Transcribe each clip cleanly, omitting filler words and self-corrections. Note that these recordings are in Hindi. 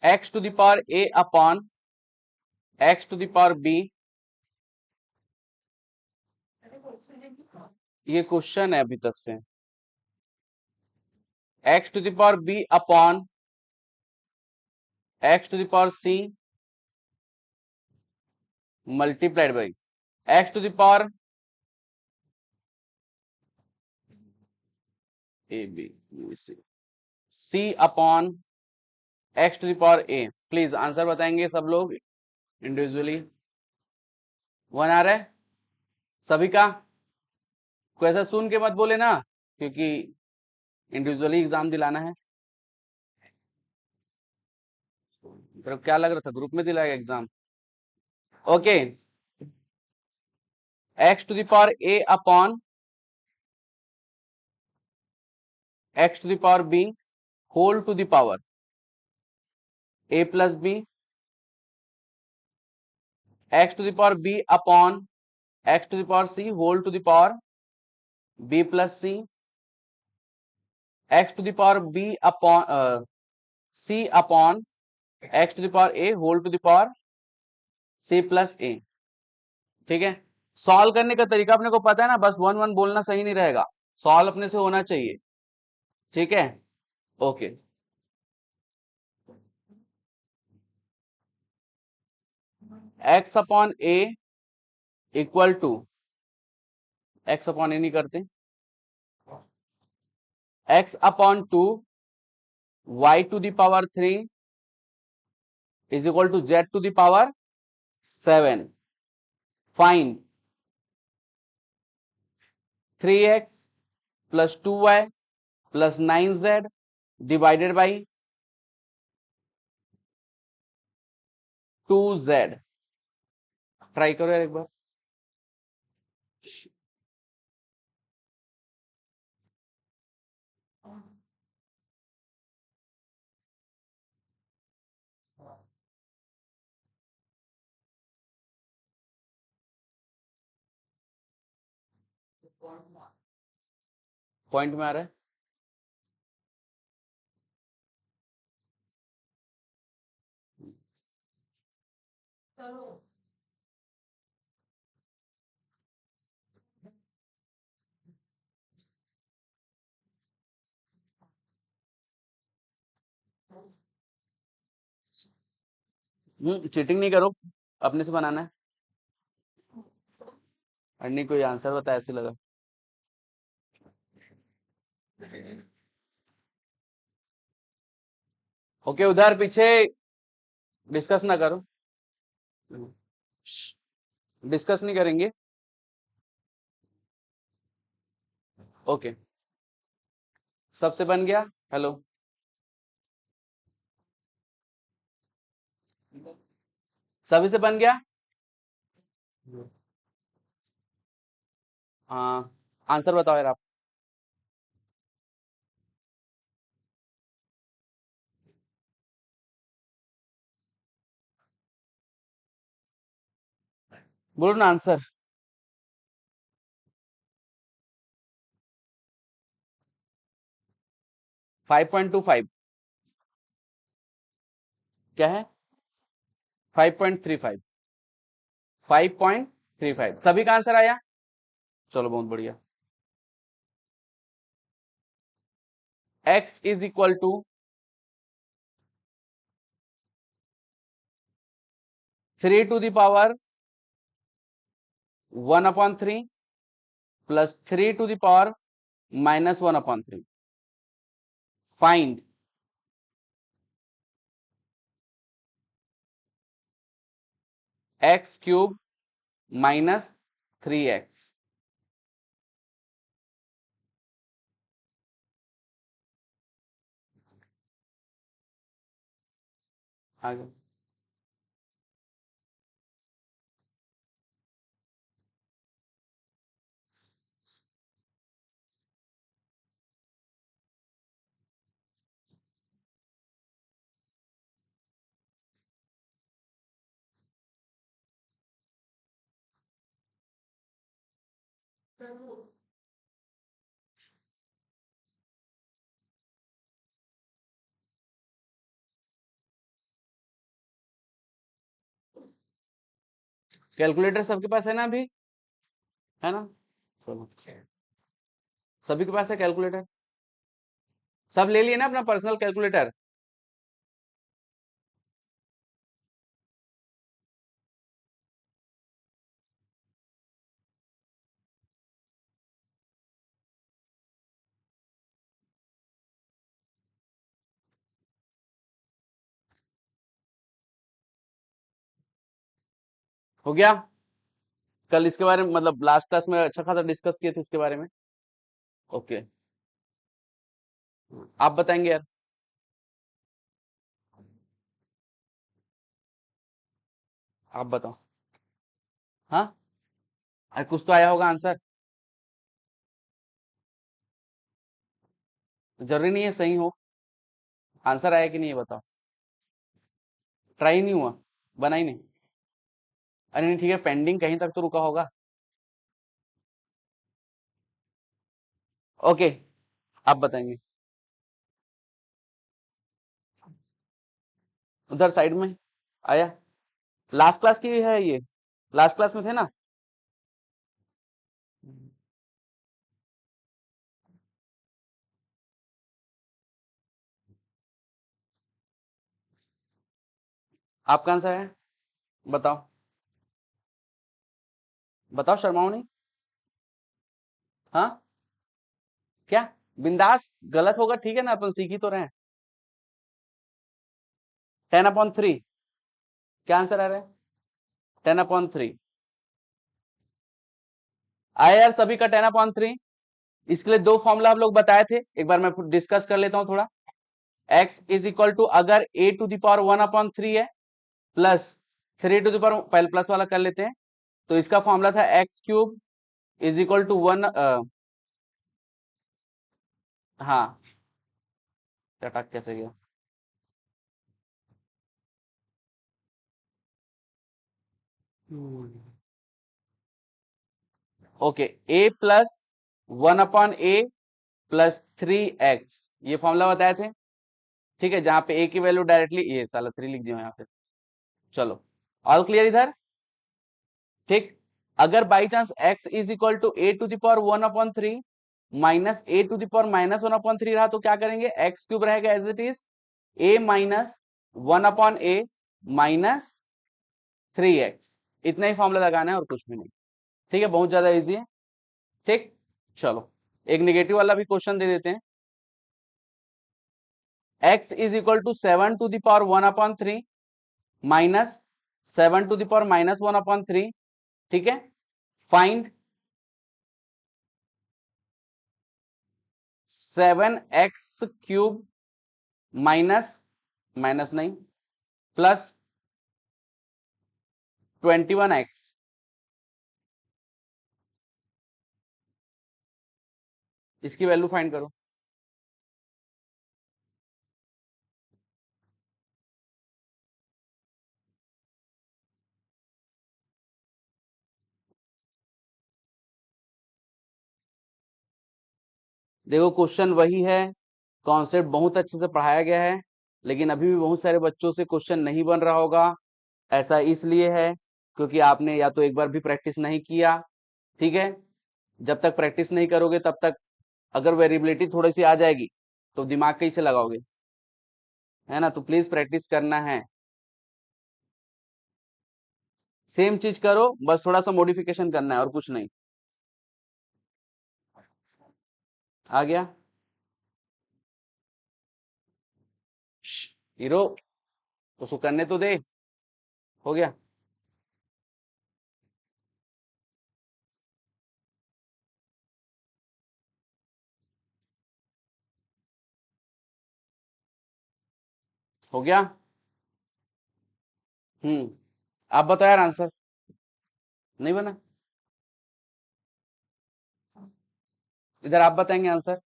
X to the power a upon x to the power b, ये क्वेश्चन है अभी तक से, x to the power b upon x to the power c multiplied by x to the power a b c, c upon x to the power a. Please answer बताएंगे सब लोग इंडिविजुअली। वन आ रहा है सभी का? कोई ऐसा सुन के मत बोले ना, क्योंकि इंडिविजुअली एग्जाम दिलाना है। फिर क्या लग रहा था ग्रुप में दिलाएगा exam? Okay, x to the power a upon x to the power b whole to the power a plus b, x to the power b upon x to the power c whole to the power b plus c, x to the power b upon c upon x to the power a whole to the power c plus a. ठीक है, सॉल्व करने का तरीका अपने को पता है ना, बस वन वन बोलना सही नहीं रहेगा, सॉल्व अपने से होना चाहिए। ठीक है, okay. X upon a equal to, x upon a नहीं करते, x upon two y to the power 3 is equal to z to the power 7। Find 3x plus 2y plus 9z divided by 2z। Try करो यार एक बार। पॉइंट में आ रहा है? चीटिंग नहीं करो, अपने से बनाना है। और नहीं कोई आंसर बता, ऐसे लगा। ओके, उधर पीछे डिस्कस ना करो, डिस्कस नहीं करेंगे। ओके, सबसे बन गया? हेलो, सभी से बन गया? हाँ, आंसर बताओ यार आप। बोलो ना आंसर। 5.25 क्या है? 5.35, 5.35 सभी का आंसर आया? चलो बहुत बढ़िया। x is equal to 3 to the power 1/3 plus 3 to the power -1/3। Find x cube minus 3x। आगे कैलकुलेटर सबके पास है ना अभी, है ना? चलो, सभी के पास है कैलकुलेटर, सब ले लिए ना अपना पर्सनल कैलकुलेटर? हो गया? कल इसके बारे में मतलब लास्ट क्लास में अच्छा खासा डिस्कस किए थे इसके बारे में। ओके, आप बताएंगे यार। आप बताओ। हाँ, अरे कुछ तो आया होगा आंसर, जरूरी नहीं है सही हो। आंसर आया कि नहीं ये बताओ। ट्राई नहीं हुआ, बना ही नहीं? अरे नहीं ठीक है, पेंडिंग कहीं तक तो रुका होगा। ओके, आप बताएंगे। उधर साइड में आया, लास्ट क्लास की है ये, लास्ट क्लास में थे ना? आपका आंसर है, बताओ। बताओ, शर्माओ नहीं। हाँ, क्या? बिंदास, गलत होगा ठीक है ना, अपन सीख ही तो रहे हैं। 10/3, क्या आंसर आ रहा है? 10/3 आया यार सभी का 10/3। इसके लिए दो फॉर्मूला हम लोग बताए थे, एक बार मैं डिस्कस कर लेता हूं थोड़ा। x इज इक्वल टू, अगर a⁻1/3 है प्लस 3 पहले प्लस वाला कर लेते हैं, तो इसका फॉर्मूला था x³ इज इक्वल टू 1। हाँ, अटक कैसे गया? Okay, a plus 1/a plus 3x, ये फॉर्मूला बताए थे। ठीक है, जहां पे a की वैल्यू डायरेक्टली, ये साला 3 लिख दिया यहाँ पे। चलो, ऑल क्लियर इधर? ठीक, अगर by chance x is equal to a⁻1/3 minus a⁻−1/3 रहा तो क्या करेंगे? x³ रहेगा as it is a−1/a minus 3x, इतना ही फॉर्मूला लगाना है और कुछ भी नहीं। ठीक है, बहुत ज्यादा इजी है। ठीक, चलो एक नेगेटिव वाला भी क्वेश्चन दे देते हैं। x is equal to 7⁻1/3 minus 7⁻−1/3। ठीक है, फाइंड 7x³ माइनस, माइनस नहीं, प्लस 21x। इसकी वैल्यू फाइंड करो। देखो क्वेश्चन वही है, कॉन्सेप्ट बहुत अच्छे से पढ़ाया गया है, लेकिन अभी भी बहुत सारे बच्चों से क्वेश्चन नहीं बन रहा होगा। ऐसा इसलिए है क्योंकि आपने या तो एक बार भी प्रैक्टिस नहीं किया। ठीक है, जब तक प्रैक्टिस नहीं करोगे तब तक, अगर वेरिएबिलिटी थोड़ी सी आ जाएगी तो दिमाग कैसे लगाओगे, है ना? तो प्लीज प्रैक्टिस करना है। सेम चीज करो, बस थोड़ा सा मॉडिफिकेशन करना है और कुछ नहीं। आ गया? हीरो, उसको करने तो दे। हो गया? हो गया? आप बताओ यार आंसर। नहीं बना? इधर आप बताएंगे आंसर,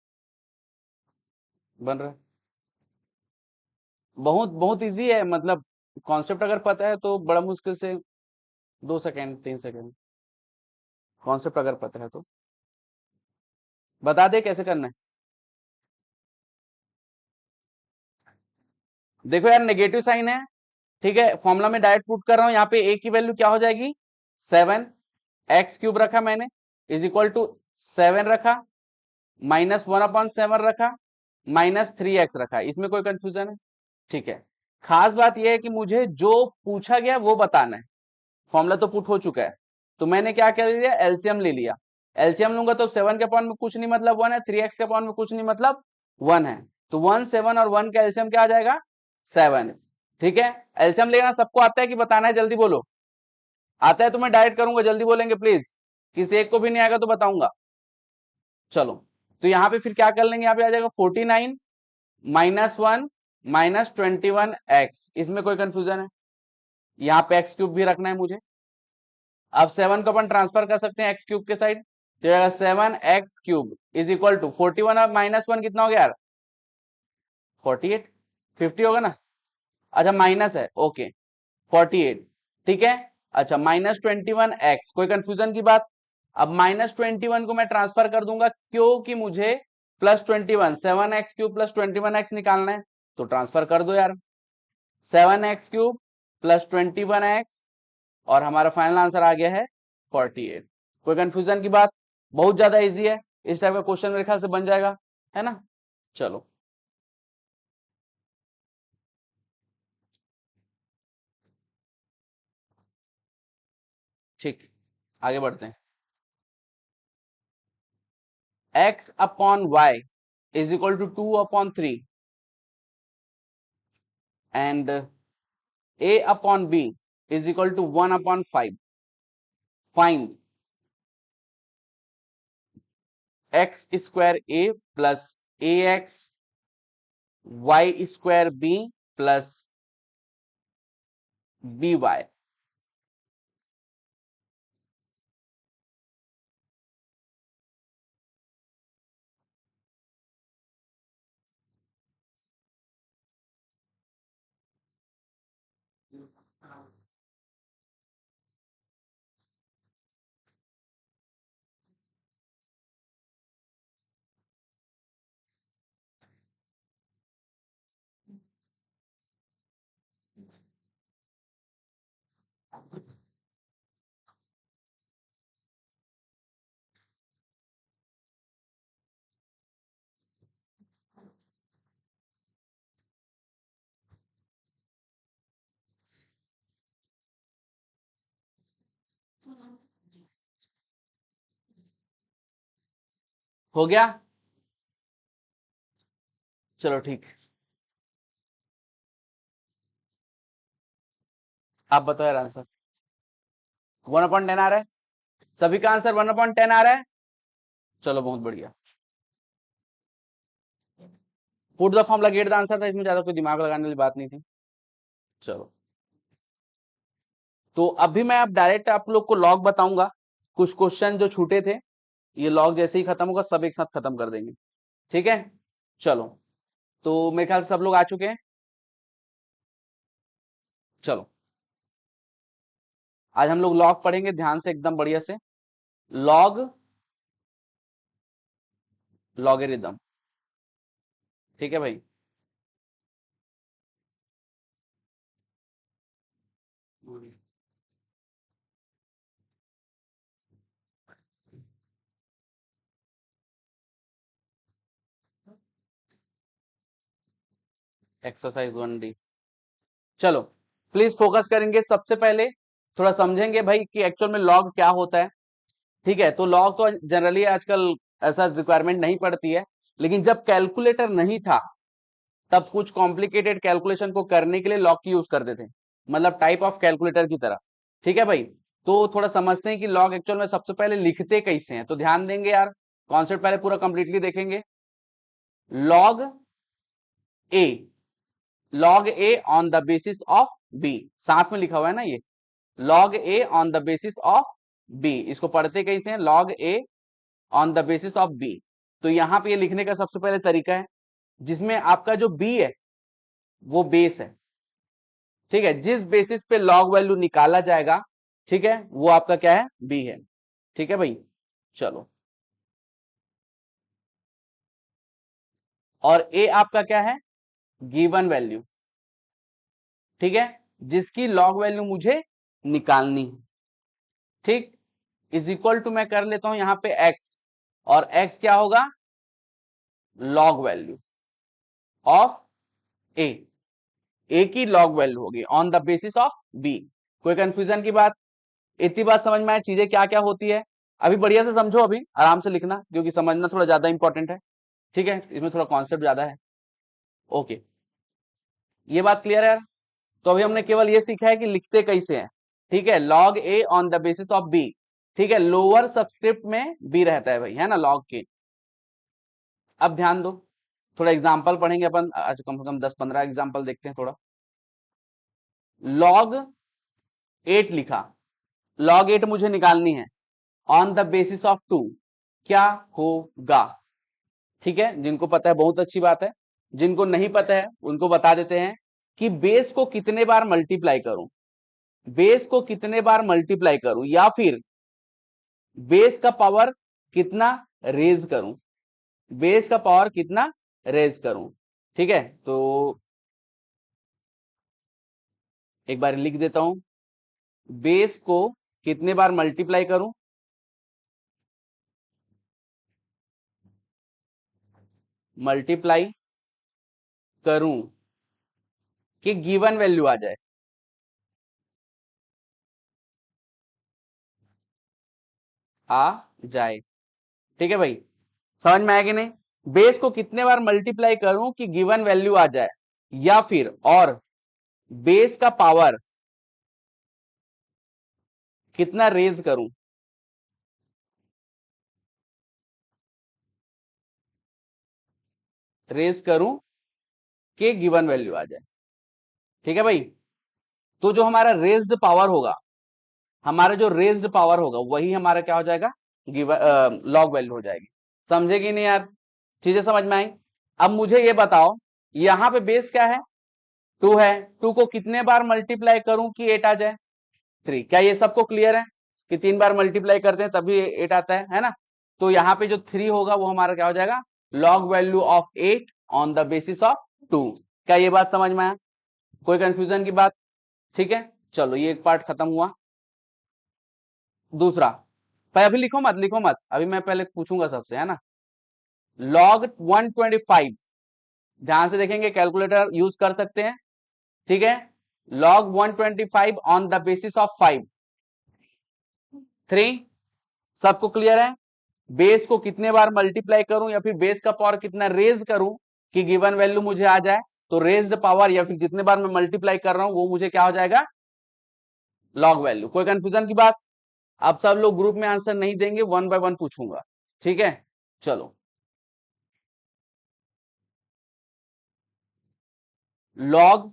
बन रहा है? बहुत बहुत इजी है, मतलब कॉन्सेप्ट अगर पता है तो बड़ा मुश्किल से 2 सेकेंड 3 सेकेंड, कॉन्सेप्ट अगर पता है तो बता दे कैसे करना है। देखो यार, नेगेटिव साइन है, ठीक है, फॉर्मूला में डायरेक्ट पुट कर रहा हूं, यहाँ पे a की वैल्यू क्या हो जाएगी? 7 एक्स क्यूब रखा मैंने इज इक्वल टू 7 रखा, -1/7 रखा, -3x रखा। इसमें कोई कंफ्यूजन है? ठीक है। खास बात यह है कि मुझे जो पूछा गया वो बताना है। फॉर्मूला तो पुट हो चुका है, तो मैंने क्या कर लिया, एलसीएम ले लिया। एलसीएम लूंगा तो 7 के अपॉन में कुछ नहीं मतलब 1 है, 3x के अपॉन में कुछ नहीं मतलब 1 है, तो 1 7 और 1 का एलसीएम क्या आ जाएगा, 7। ठीक है, एलसीएम लेना सबको आता है कि बताना है? जल्दी बोलो। आता है तो मैं डायरेक्ट करूंगा, जल्दी बोलेंगे प्लीज। किसी एक को भी नहीं आएगा तो बताऊंगा। चलो, तो यहाँ पे फिर क्या कर लेंगे, यहाँ पे आ जाएगा 49 -1 -21x। इसमें कोई कंफ्यूजन है? यहाँ पे एक्स क्यूब भी रखना है मुझे। अब 7 को अपन ट्रांसफर कर सकते हैं एक्स क्यूब के साइड, तो 7x³ इज इक्वल टू 41 और -1 कितना हो गया यार, 48। 50 होगा ना? अच्छा माइनस है, ओके 48। ठीक है, अच्छा -21x, कोई कंफ्यूजन की बात? अब -21 को मैं ट्रांसफर कर दूंगा क्योंकि मुझे +21 7x³ +21x निकालना है, तो ट्रांसफर कर दो यार। 7x³ +21x और हमारा फाइनल आंसर आ गया है 48। कोई कंफ्यूजन की बात? बहुत ज्यादा इजी है, इस टाइप का क्वेश्चन मेरे ख्याल से बन जाएगा, है ना? चलो, ठीक, आगे बढ़ते हैं। x/y is equal to 2/3 and a/b is equal to 1/5। Find x² a plus ax y² b plus by। हो गया? चलो ठीक, आप बताओ यार आंसर। 1/10 आ रहा है, सभी का आंसर 1/10 आ रहा है। चलो बहुत बढ़िया, put the formula get the answer था, इसमें ज्यादा कोई दिमाग लगाने वाली बात नहीं थी। चलो, तो अभी मैं अब डायरेक्ट आप लोग को लॉग बताऊंगा। कुछ क्वेश्चन जो छूटे थे, ये लॉग जैसे ही खत्म होगा सब एक साथ खत्म कर देंगे। ठीक है, चलो, तो मेरे ख्याल से सब लोग आ चुके हैं। चलो, आज हम लोग लॉग पढ़ेंगे ध्यान से एकदम बढ़िया से। लॉग लॉगेरिदम, ठीक है भाई? Exercise 1D। चलो, प्लीज फोकस करेंगे सबसे पहले, थोड़ा समझेंगे भाई कि एक्चुअल में लॉग क्या होता है। ठीक है, तो लॉग तो जनरली आजकल ऐसा रिक्वायरमेंट नहीं पड़ती है, लेकिन जब कैलकुलेटर नहीं था तब कुछ कॉम्प्लिकेटेड कैलकुलेशन को करने के लिए लॉग की यूज करते थे, मतलब टाइप ऑफ कैलकुलेटर की तरह। ठीक है भाई, तो थोड़ा समझते हैं कि लॉग एक्चुअल में सबसे पहले लिखते कैसे हैं, तो ध्यान देंगे यार, कॉन्सेप्ट पहले पूरा कंप्लीटली देखेंगे। Log a, log a on the basis of b, साथ में लिखा हुआ है ना ये, log a on the basis of b. इसको पढ़ते कैसे हैं, log a on the basis of b. तो यहां पे ये लिखने का सबसे पहले तरीका है, जिसमें आपका जो बी है वो बेस है। ठीक है, जिस बेसिस पे लॉग वैल्यू निकाला जाएगा, ठीक है, वो आपका क्या है, बी है। ठीक है भाई, चलो, और ए आपका क्या है, गिवन वैल्यू। ठीक है, जिसकी लॉग वैल्यू मुझे निकालनी है। ठीक, इज इक्वल टू मैं कर लेता हूं यहां पे x, और x क्या होगा, लॉग वैल्यू ऑफ ए की लॉग वैल्यू होगी on the basis of b. कोई कंफ्यूजन की बात, इतनी बात समझ में आए चीजें क्या क्या होती है। अभी बढ़िया से समझो, अभी आराम से लिखना क्योंकि समझना थोड़ा ज्यादा इंपॉर्टेंट है, ठीक है, इसमें थोड़ा कॉन्सेप्ट ज्यादा है। ओके, ये बात क्लियर है। तो अभी हमने केवल ये सीखा है कि लिखते कैसे हैं, ठीक है, log a on the basis of b, ठीक है, लोअर सबस्क्रिप्ट में बी रहता है भाई, है ना, लॉग के। अब ध्यान दो, थोड़ा एग्जाम्पल पढ़ेंगे अपन आज, कम से कम 10-15 एग्जाम्पल देखते हैं थोड़ा। लॉग 8 लिखा, लॉग 8 मुझे निकालनी है ऑन द बेसिस ऑफ 2, क्या होगा, ठीक है, जिनको पता है बहुत अच्छी बात है, जिनको नहीं पता है उनको बता देते हैं कि बेस को कितने बार मल्टीप्लाई करूं, बेस को कितने बार मल्टीप्लाई करूं, या फिर बेस का पावर कितना रेज करूं, बेस का पावर कितना रेज करूं, ठीक है। तो एक बार लिख देता हूं, बेस को कितने बार मल्टीप्लाई करूं, मल्टीप्लाई करूं कि गिवन वैल्यू आ जाए, आ जाए, ठीक है भाई, समझ में आया कि नहीं। बेस को कितने बार मल्टीप्लाई करूं कि गिवन वैल्यू आ जाए, या फिर और बेस का पावर कितना रेज करूं, रेज करूं कि गिवन वैल्यू आ जाए, ठीक है भाई। तो जो हमारा रेज्ड पावर होगा, हमारा जो रेज्ड पावर होगा वही हमारा क्या हो जाएगा, गिवन लॉग वैल्यू हो जाएगी। समझे कि नहीं यार, चीजें समझ में आई। अब मुझे ये बताओ, यहां पे बेस क्या है, 2 है, 2 को कितने बार मल्टीप्लाई करूं कि 8 आ जाए, 3। क्या ये सबको क्लियर है कि 3 बार मल्टीप्लाई करते हैं तभी 8 आता है ना। तो यहाँ पे जो 3 होगा वो हमारा क्या हो जाएगा, log value of 8 on the basis of 2। क्या ये बात समझ में आया, कोई कंफ्यूजन की बात, ठीक है। चलो ये एक पार्ट खत्म हुआ। दूसरा, पर अभी लिखो मत, लिखो मत, अभी मैं पहले पूछूंगा सबसे, है ना। लॉग 125, ध्यान से देखेंगे, कैलकुलेटर यूज कर सकते हैं, ठीक है। Log 125 on the basis of 5, 3, सबको क्लियर है। बेस को कितने बार मल्टीप्लाई करूं या फिर बेस का पावर कितना रेज करूं कि गिवन वैल्यू मुझे आ जाए, तो रेज्ड पावर या फिर जितने बार मैं मल्टीप्लाई कर रहा हूं वो मुझे क्या हो जाएगा, लॉग वैल्यू। कोई कंफ्यूजन की बात। अब सब लोग ग्रुप में आंसर नहीं देंगे, 1 बाय 1 पूछूंगा, ठीक है। चलो, log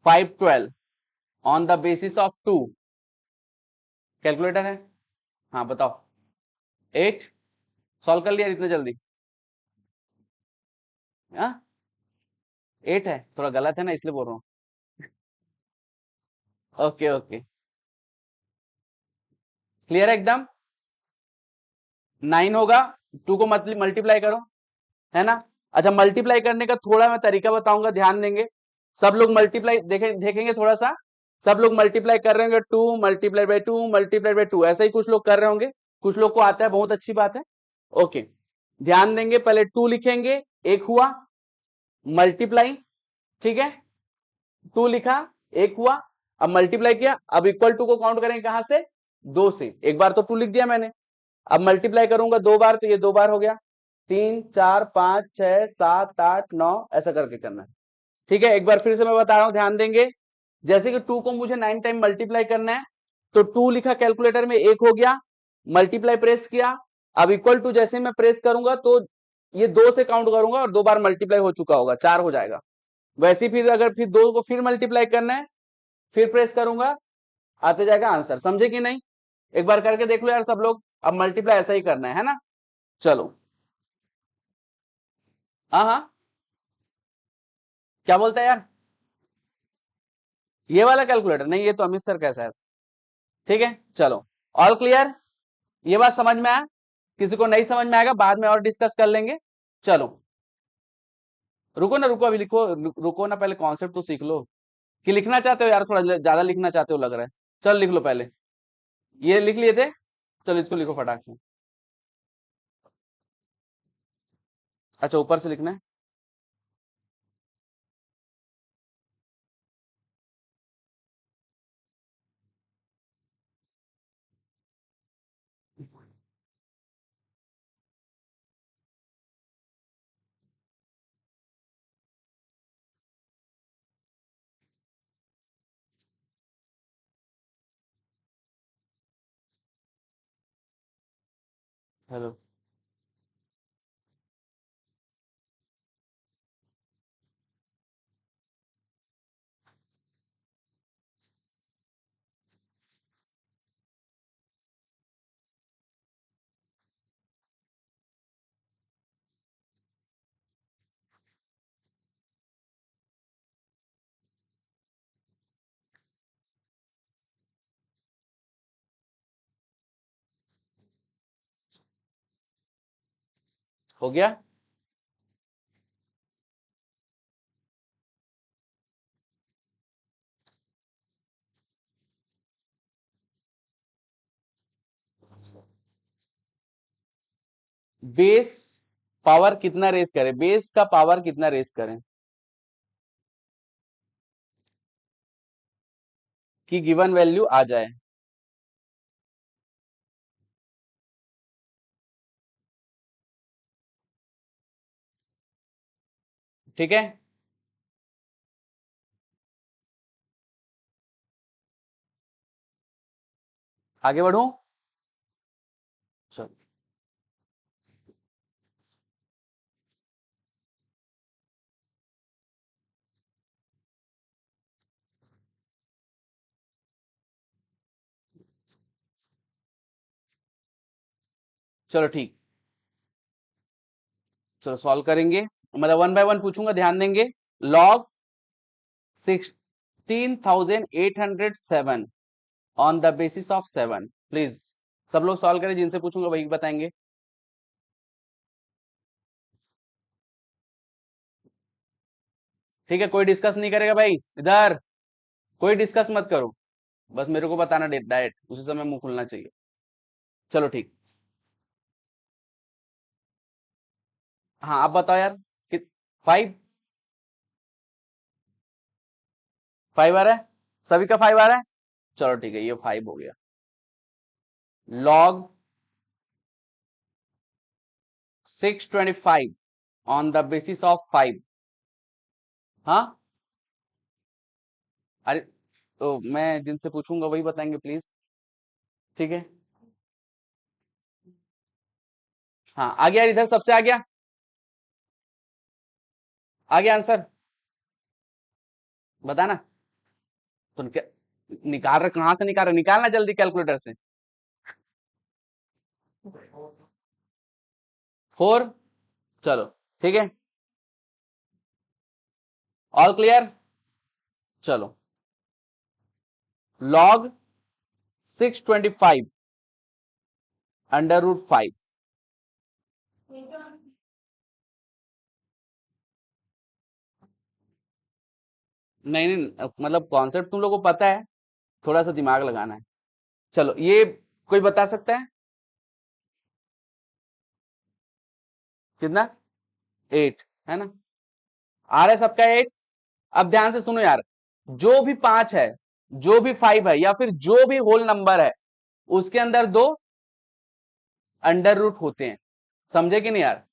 512 on the basis of 2, calculator है, हाँ बताओ। 8 सॉल्व कर लिया इतने जल्दी, हाँ 8 है, थोड़ा गलत है ना इसलिए बोल रहा हूँ। ओके ओके, क्लियर है एकदम। 9 होगा, 2 को मल्टीप्लाई करो, है ना। अच्छा, मल्टीप्लाई करने का थोड़ा मैं तरीका बताऊंगा, ध्यान देंगे। सब लोग मल्टीप्लाई देखेंगे थोड़ा सा, सब लोग मल्टीप्लाई कर रहे होंगे, 2 मल्टीप्लाई बाई 2 मल्टीप्लाई बाई 2, ऐसा ही कुछ लोग कर रहे होंगे, कुछ लोग को आता है, बहुत अच्छी बात है। ओके, ध्यान देंगे, पहले 2 लिखेंगे, एक हुआ, मल्टीप्लाई, ठीक है, 2 लिखा, एक हुआ, अब मल्टीप्लाई किया, अब इक्वल टू को काउंट करेंगे कहां से, 2 से, एक बार तो 2 लिख दिया मैंने, अब मल्टीप्लाई करूंगा 2 बार तो ये 2 बार हो गया, 3 4 5 6 7 8 9, ऐसा करके करना है, ठीक है। एक बार फिर से मैं बता रहा हूं, ध्यान देंगे, जैसे कि 2 को मुझे 9 टाइम मल्टीप्लाई करना है, तो 2 लिखा कैलकुलेटर में, एक हो गया, मल्टीप्लाई प्रेस किया, अब इक्वल टू जैसे मैं प्रेस करूंगा तो ये 2 से काउंट करूंगा और 2 बार मल्टीप्लाई हो चुका होगा, 4 हो जाएगा। वैसे फिर अगर फिर 2 को फिर मल्टीप्लाई करना है, फिर प्रेस करूंगा, आते जाएगा आंसर, समझे कि नहीं। एक बार करके देख लो यार सब लोग, अब मल्टीप्लाई ऐसा ही करना है ना। चलो, हाँ हाँ, क्या बोलता है यार, ये वाला कैलकुलेटर नहीं, ये तो अमित सर कैसा है, ठीक है। चलो, ऑल क्लियर, ये बात समझ में आया, किसी को नहीं समझ में आएगा बाद में और डिस्कस कर लेंगे। चलो, रुको ना, रुको, अभी लिखो, रुको ना, पहले कॉन्सेप्ट तो सीख लो, कि लिखना चाहते हो यार, थोड़ा ज्यादा लिखना चाहते हो लग रहा है, चल लिख लो पहले। ये लिख लिए थे, चलो इसको लिखो फटाक से। अच्छा ऊपर से लिखना है। हेलो, हो गया। बेस पावर कितना रेस करें, बेस का पावर कितना रेस करें कि गिवन वैल्यू आ जाए। ठीक है, आगे बढ़ूं। चलो चलो ठीक, चलो सॉल्व करेंगे, मतलब वन बाय वन पूछूंगा, ध्यान देंगे। Log 16,807 on the basis of 7, please सब लोग सॉल्व करें, जिनसे पूछूंगा वही बताएंगे। ठीक है, कोई डिस्कस नहीं करेगा भाई इधर, कोई डिस्कस मत करो, बस मेरे को बताना डायरेक्ट, उसी समय मुंह खुलना चाहिए। चलो ठीक, हाँ आप बताओ यार कि 5 5 आ रहा है, सभी का 5 आ रहा है। चलो ठीक है, ये 5 हो गया। Log 625 on the basis of 5। हाँ, अरे तो मैं जिनसे पूछूंगा वही बताएंगे प्लीज। ठीक है, हाँ आ गया, इधर सबसे आ गया, आ गया आंसर, बताना। तो निकाल रहे, कहां से निकाल रहे, निकालना जल्दी कैलकुलेटर से। 4, चलो ठीक है, ऑल क्लियर। चलो लॉग 625 √5। नहीं नहीं, मतलब कॉन्सेप्ट तुम लोगों को पता है, थोड़ा सा दिमाग लगाना है। चलो ये कोई बता सकता है कितना, 8 है ना, आ रहा है सबका 8। अब ध्यान से सुनो यार, जो भी 5 है, जो भी 5 है, या फिर जो भी होल नंबर है, उसके अंदर दो अंडर रूट होते हैं, समझे कि नहीं यार।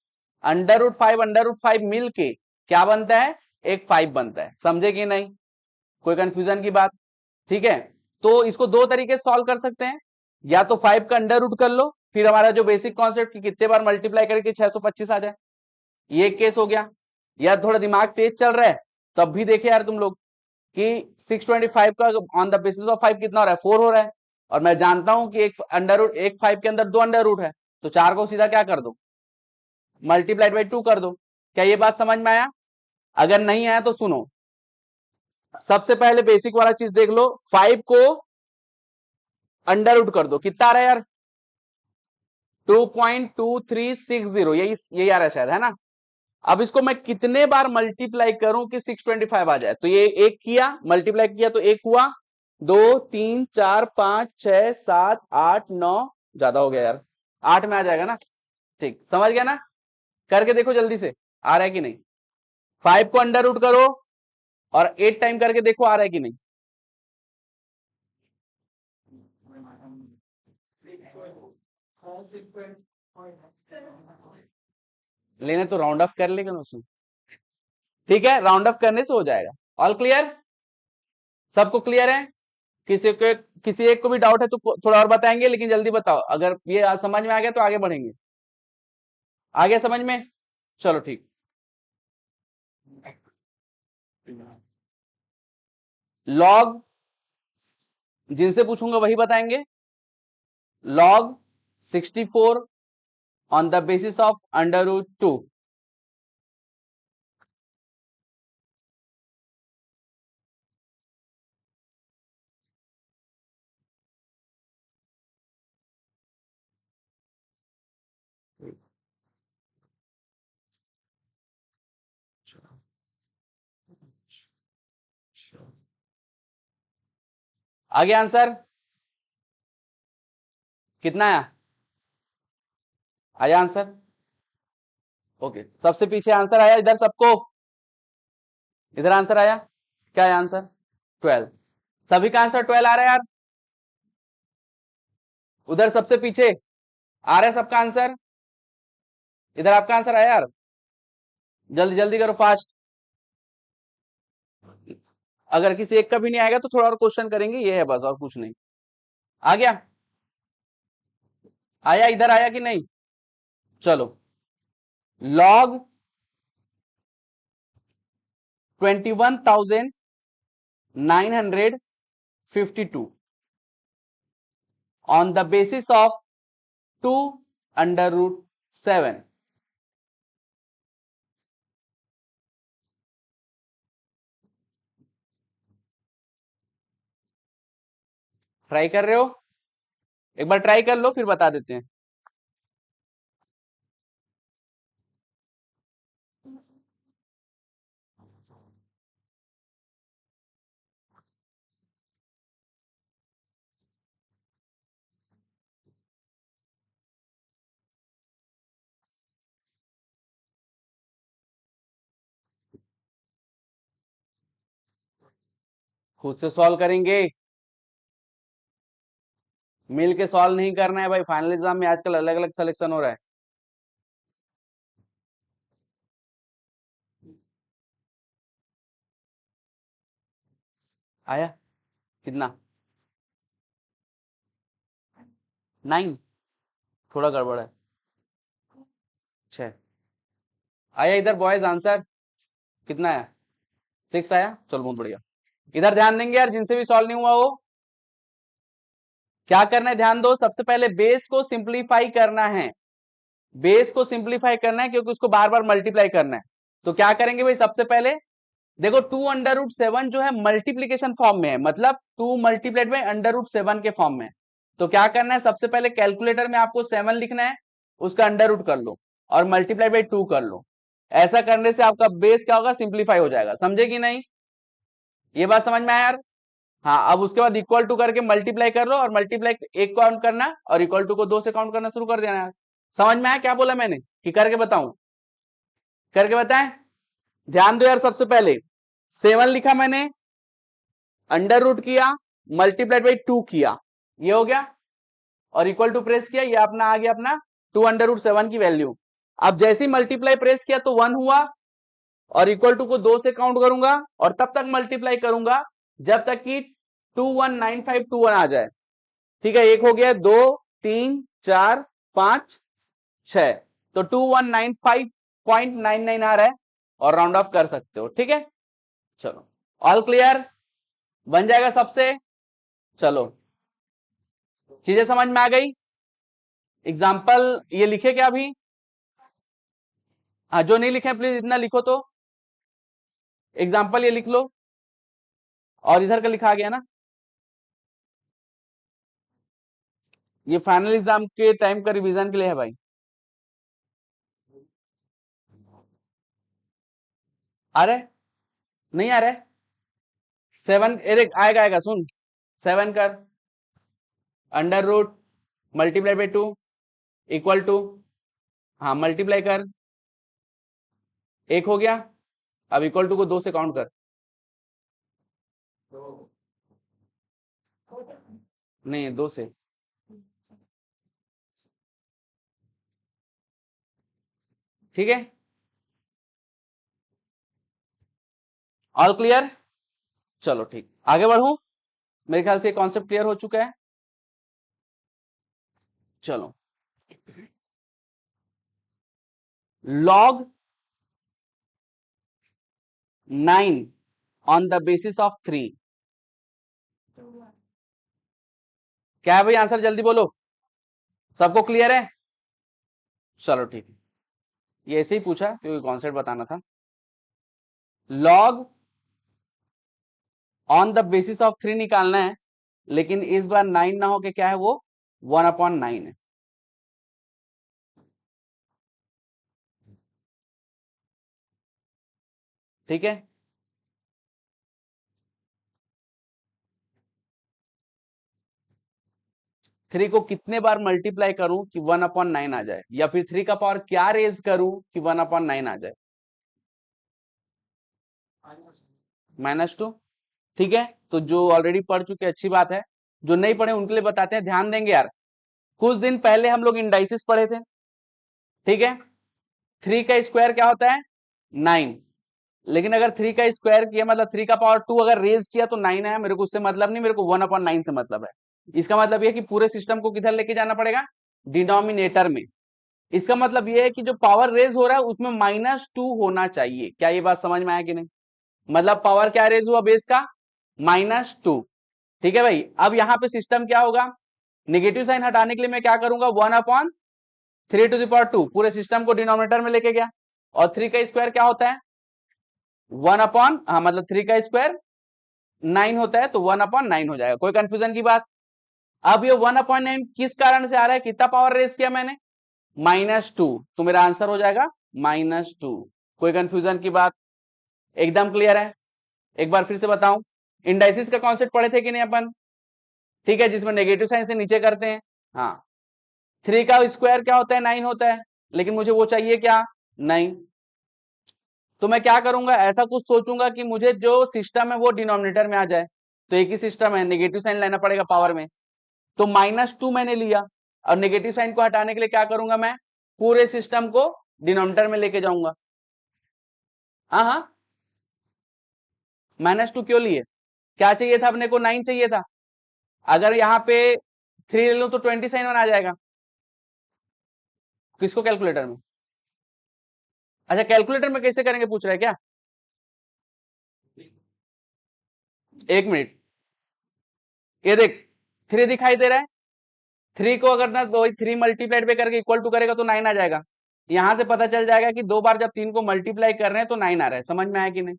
अंडर रूट 5 मिल के क्या बनता है, एक 5 बनता है, समझे कि नहीं, कोई कंफ्यूजन की बात। ठीक है, तो इसको दो तरीके से सॉल्व कर सकते हैं, या तो 5 का अंडर रूट कर लो, फिर हमारा जो बेसिक कॉन्सेप्ट कि कितने बार मल्टीप्लाई करके 625 आ जाए, ये एक केस हो गया। या थोड़ा दिमाग तेज चल रहा है, तब भी देखे यार तुम लोग कि 625 का ऑन द बेसिस ऑफ 5 कितना हो रहा है, 4 हो रहा है, और मैं जानता हूं कि एक अंडर रूट, एक 5 के अंदर दो अंडर रूट है, तो 4 को सीधा क्या कर दो, मल्टीप्लाइड बाई 2 कर दो। क्या ये बात समझ में आया? अगर नहीं आया तो सुनो, सबसे पहले बेसिक वाला चीज देख लो, 5 को अंडर रूट कर दो, कितना आ रहा है यार, 2.2360, यही आ रहा है शायद, है ना। अब इसको मैं कितने बार मल्टीप्लाई करूं कि 625 आ जाए, तो ये एक किया, मल्टीप्लाई किया तो एक हुआ, 2 3 4 5 6 7 8 9, ज्यादा हो गया यार, 8 में आ जाएगा ना। ठीक, समझ गया ना? करके देखो जल्दी से, आ रहा है कि नहीं। 5 को अंडर रूट करो और 8 टाइम करके देखो आ रहा है कि नहीं। लेने तो राउंड ऑफ कर लेगा ना उसमें। ठीक है, राउंड ऑफ करने से हो जाएगा। ऑल क्लियर, सबको क्लियर है? किसी को, किसी एक को भी डाउट है तो थोड़ा और बताएंगे, लेकिन जल्दी बताओ। अगर ये आज समझ में आ गया तो आगे बढ़ेंगे। आ गया समझ में? चलो ठीक। लॉग, जिनसे पूछूंगा वही बताएंगे। Log 64 on the basis of under root 2। आगे आंसर कितना आया? आया आंसर? ओके, सबसे पीछे आंसर आया इधर सबको, इधर आंसर आया। क्या है आंसर? 12। सभी का आंसर 12 आ रहा है यार। उधर सबसे पीछे आ रहा है सबका आंसर। इधर आपका आंसर आया यार, जल्दी जल्दी करो फास्ट। अगर किसी एक का भी नहीं आएगा तो थोड़ा और क्वेश्चन करेंगे, ये है बस, और कुछ नहीं। आ गया? आया इधर, आया कि नहीं? चलो, log 21,952 on the basis of 2 under root 7। Try कर रहे हो? एक बार ट्राई कर लो फिर बता देते हैं। खुद से सॉल्व करेंगे, मिल के सॉल्व नहीं करना है भाई। फाइनल एग्जाम में आजकल अलग अलग सिलेक्शन हो रहा है। आया कितना? 9, थोड़ा गड़बड़ है। 6 आया इधर बॉयज आंसर कितना आया? 6 आया, चलो बहुत बढ़िया। इधर ध्यान देंगे यार, जिनसे भी सॉल्व नहीं हुआ वो क्या करना है ध्यान दो। सबसे पहले बेस को सिंप्लीफाई करना है, बेस को सिंप्लीफाई करना है, क्योंकि उसको बार बार मल्टीप्लाई करना है। तो क्या करेंगे भाई, सबसे पहले देखो 2 अंडर रूट 7 जो है मल्टीप्लीकेशन फॉर्म में है, मतलब 2 मल्टीप्लाइड बाई अंडर रूट 7 के फॉर्म में है। तो क्या करना है, सबसे पहले कैलकुलेटर में आपको 7 लिखना है, उसका अंडर रूट कर लो और मल्टीप्लाई बाई 2 कर लो। ऐसा करने से आपका बेस क्या होगा, सिंप्लीफाई हो जाएगा। समझे कि नहीं? ये बात समझ में आया यार? हाँ, अब उसके बाद इक्वल टू करके मल्टीप्लाई कर लो, और मल्टीप्लाई एक काउंट करना और इक्वल टू को 2 से काउंट करना शुरू कर देना यार। समझ में आया क्या बोला मैंने, कि करके बताऊं? करके बताएं? ध्यान दो यार, सबसे पहले 7 लिखा मैंने, अंडर रूट किया, मल्टीप्लाइड बाई 2 किया, ये हो गया, और इक्वल टू प्रेस किया, ये अपना आ गया अपना 2 अंडर रूट 7 की वैल्यू। अब जैसे ही मल्टीप्लाई प्रेस किया तो 1 हुआ, और इक्वल टू को 2 से काउंट करूंगा और तब तक मल्टीप्लाई करूंगा जब तक कि 219521 आ जाए। ठीक है, एक हो गया, 2 3 4 5 6, तो 2195.99 आ रहा है, और राउंड ऑफ कर सकते हो। ठीक है, चलो ऑल क्लियर, बन जाएगा सबसे। चलो, चीजें समझ में आ गई। एग्जाम्पल ये लिखे क्या अभी? हाँ, जो नहीं लिखे प्लीज इतना लिखो तो। एग्जाम्पल ये लिख लो, और इधर का लिखा गया ना, ये फाइनल एग्जाम के टाइम का रिवीजन के लिए है भाई। आ रहा है? नहीं आ रहा है? 7 अरे आएगा आएगा, सुन 7 कर, under root multiply by 2 equal to, हाँ मल्टीप्लाई कर, 1 हो गया। अब इक्वल टू को 2 से काउंट कर, नहीं 2 से, ठीक है। ऑल क्लियर, चलो ठीक, आगे बढ़ू। मेरे ख्याल से कॉन्सेप्ट क्लियर हो चुका है। चलो, log 9 on the basis of 3, क्या है भाई आंसर, जल्दी बोलो, सबको क्लियर है? चलो ठीक है, ये ऐसे ही पूछा क्योंकि कॉन्सेप्ट बताना था। log on the basis of 3 निकालना है, लेकिन इस बार 9 ना होके क्या है वो 1/9 है। ठीक है, थ्री को कितने बार मल्टीप्लाई करूं कि 1/9 आ जाए, या फिर 3 का पावर क्या रेज करूं कि 1/9 आ जाए? -2, ठीक है। तो जो ऑलरेडी पढ़ चुके अच्छी बात है, जो नहीं पढ़े उनके लिए बताते हैं, ध्यान देंगे यार। कुछ दिन पहले हम लोग इंडाइसिस पढ़े थे, ठीक है। 3 का स्क्वायर क्या होता है 9, लेकिन अगर 3 का स्क्वायर किया मतलब 3 का पावर 2 अगर रेज किया तो 9 आया। मेरे को उससे मतलब नहीं, मेरे को 1/9 से मतलब है। इसका मतलब यह कि पूरे सिस्टम को किधर लेके जाना पड़ेगा, डिनोमिनेटर में। इसका मतलब यह है कि जो पावर रेज हो रहा है उसमें -2 होना चाहिए। क्या ये बात समझ में आया कि नहीं? मतलब पावर क्या रेज हुआ बेस का, -2, ठीक है भाई। अब यहां पे सिस्टम क्या होगा, नेगेटिव साइन हटाने के लिए मैं क्या करूंगा, 1/3 पूरे सिस्टम को डिनोमिनेटर में लेके गया। और 3 का स्क्वायर क्या होता है 1 हाँ मतलब 3 का स्क्वायर 9 होता है, तो 1/9 हो जाएगा। कोई कंफ्यूजन की बात? अब ये 1/9 किस कारण से आ रहा है, कितना पावर रेज किया मैंने, -2, तो मेरा आंसर हो जाएगा -2। कोई कंफ्यूजन की बात? एकदम क्लियर है। एक बार फिर से बताऊं, इंडाइसिस का कॉन्सेप्ट पढ़े थे कि नहीं अपन, ठीक है, जिसमें नेगेटिव साइन से नीचे करते हैं। हाँ, 3 का स्क्वायर क्या होता है 9 होता है, लेकिन मुझे वो चाहिए क्या 9। तो मैं क्या करूंगा, ऐसा कुछ सोचूंगा कि मुझे जो सिस्टम है वो डिनोमिनेटर में आ जाए। तो एक ही सिस्टम है, नेगेटिव साइन लेना पड़ेगा पावर में। तो -2 मैंने लिया, और नेगेटिव साइन को हटाने के लिए क्या करूंगा, मैं पूरे सिस्टम को डिनोमिनेटर में लेके जाऊंगा। हाँ हाँ, -2 क्यों लिए, क्या चाहिए था अपने को, 9 चाहिए था। अगर यहाँ पे 3 ले लूं तो 20 साइन आ जाएगा। किसको, कैलकुलेटर में? अच्छा, कैलकुलेटर में कैसे करेंगे पूछ रहे हैं क्या? एक मिनट, ये देख 3 दिखाई दे रहा है, 3 को अगर ना वही 3 मल्टीप्लाइड पे करके इक्वल टू करेगा तो 9 आ जाएगा। यहां से पता चल जाएगा कि 2 बार जब 3 को मल्टीप्लाई कर रहे हैं तो 9 आ रहा है। समझ में आया कि नहीं?